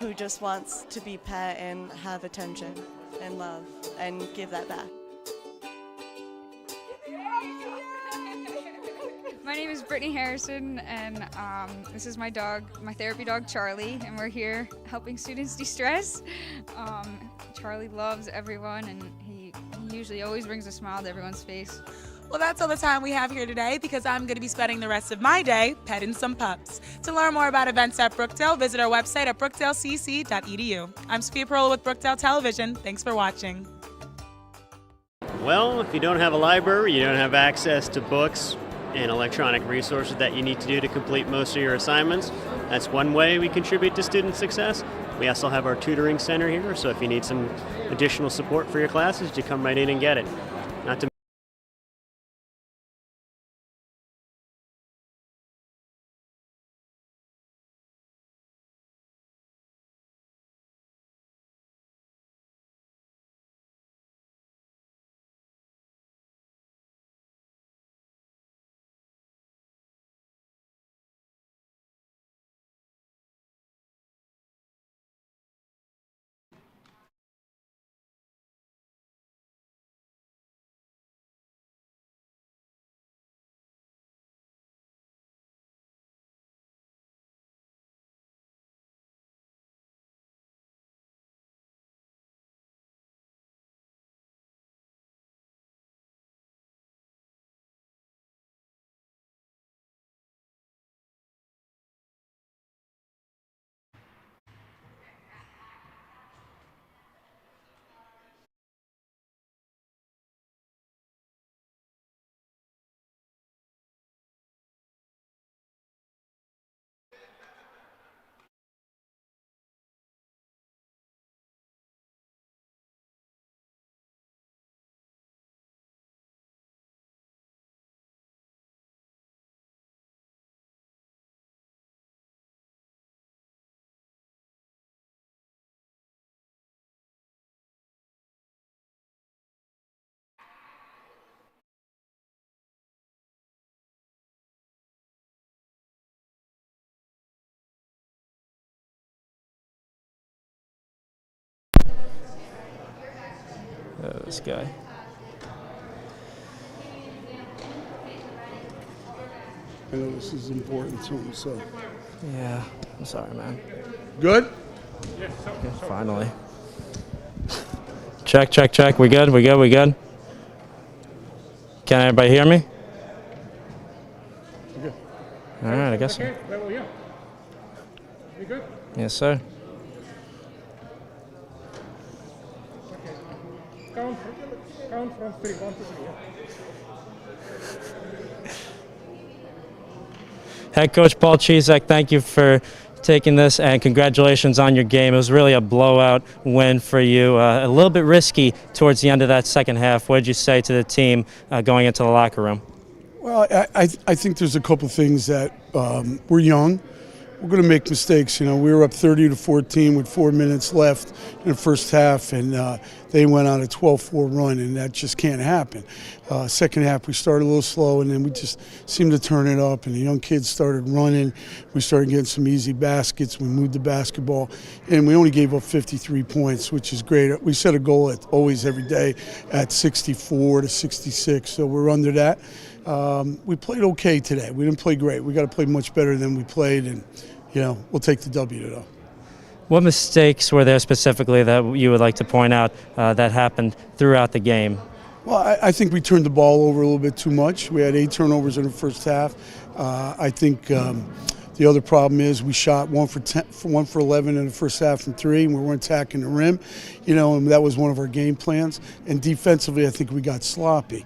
who just wants to be pet and have attention and love and give that back. My name is Brittany Harrison, and this is my dog, my therapy dog Charlie, and we're here helping students de-stress. Charlie loves everyone, and he usually always brings a smile to everyone's face. Well, that's all the time we have here today, because I'm going to be spending the rest of my day petting some pups. To learn more about events at Brookdale, visit our website at brookdalecc.edu. I'm Sophia Perola with Brookdale Television. Thanks for watching. Well, if you don't have a library, you don't have access to books and electronic resources that you need to do to complete most of your assignments. That's one way we contribute to student success. We also have our tutoring center here, so if you need some additional support for your classes, you come right in and get it. Not to this guy. I know this is important to him, so. Yeah, I'm sorry, man. Good? Yeah, finally. Check, check, check. We good? We good? We good? Can everybody hear me? Good. All right, I guess so. Okay, level, yeah. You good? Yes, sir. Count from 3, 1 to 3. Head coach Paul Chisak, thank you for taking this, and congratulations on your game. It was really a blowout win for you. A little bit risky towards the end of that second half. What did you say to the team going into the locker room? Well, I think there's a couple things that we're young. We're going to make mistakes. You know, we were up 30-14 with 4 minutes left in the first half, and they went on a 12-4 run, and that just can't happen. Second half, we started a little slow, and then we just seemed to turn it up, and the young kids started running. We started getting some easy baskets. We moved the basketball, and we only gave up 53 points, which is great. We set a goal always every day at 64 to 66, so we're under that. We played okay today. We didn't play great. We got to play much better than we played, and we'll take the W though. What mistakes were there specifically that you would like to point out that happened throughout the game? Well, I think we turned the ball over a little bit too much. We had 8 turnovers in the first half. I think the other problem is we shot 1 for 11 in the first half from 3, and we weren't attacking the rim, and that was one of our game plans. And defensively, I think we got sloppy.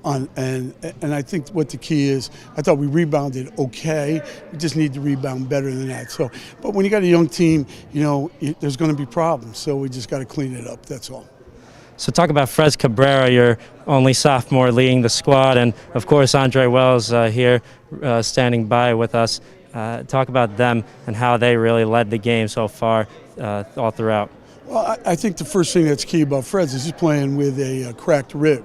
And I think what the key is, I thought we rebounded okay. We just need to rebound better than that. So, but when you got a young team, there's going to be problems. So we just got to clean it up. That's all. So talk about Frez Cabrera, your only sophomore leading the squad, and of course Andre Wells here standing by with us. Talk about them and how they really led the game so far all throughout. Well, I think the first thing that's key about Frez is he's playing with a cracked rib.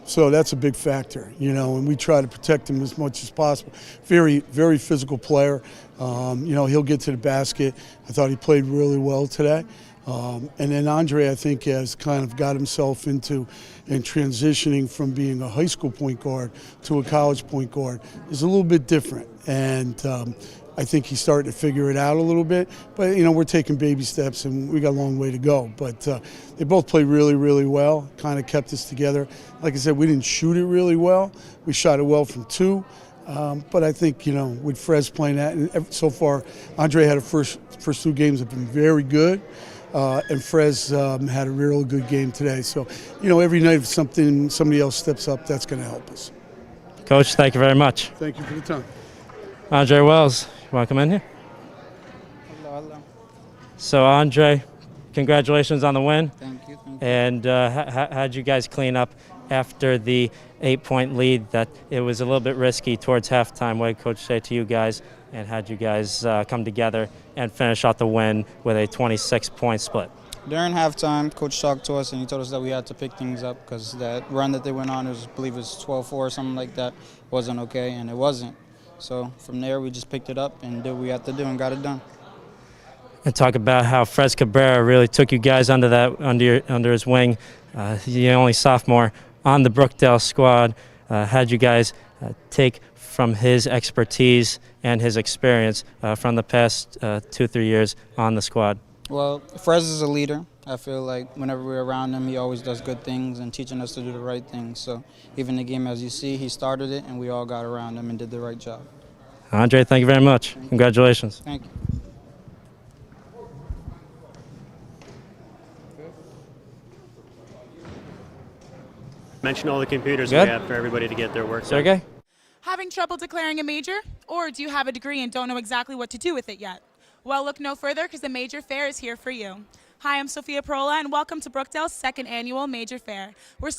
So that's a big factor, and we try to protect him as much as possible. Very, very physical player. He'll get to the basket. I thought he played really well today. And then Andre, I think, has kind of got himself into and transitioning from being a high school point guard to a college point guard is a little bit different. And I think he's starting to figure it out a little bit. But, we're taking baby steps, and we got a long way to go. But they both played really, really well, kind of kept us together. Like I said, we didn't shoot it really well. We shot it well from 2. But I think, with Frez playing that, and so far, Andre had the first 2 games have been very good. And Frez had a real good game today. So, every night if somebody else steps up, that's going to help us. Coach, thank you very much. Thank you for the time. Andre Wells, you want to come in here? Hello. So, Andre, congratulations on the win. Thank you. And how'd you guys clean up after the 8-point lead that it was a little bit risky towards halftime? What did Coach say to you guys? And how'd you guys come together and finish out the win with a 26-point split? During halftime, Coach talked to us and he told us that we had to pick things up because that run that they went on, I believe it was 12-4 or something like that, wasn't okay, and it wasn't. So from there, we just picked it up and did what we had to do and got it done. And talk about how Frez Cabrera really took you guys under his wing. The only sophomore on the Brookdale squad. How'd you guys take from his expertise and his experience from the past 2-3 years on the squad? Well, Frez is a leader. I feel like whenever we're around him, he always does good things and teaching us to do the right things. So even the game, as you see, he started it and we all got around him and did the right job. Andre, thank you very much. Congratulations. Thank you. Mention all the computers Good. we have for everybody to get their work done. Sergey? Having trouble declaring a major? Or do you have a degree and don't know exactly what to do with it yet? Well, look no further because the Major Fair is here for you. Hi, I'm Sophia Perola, and welcome to Brookdale's 2nd annual Major Fair. We're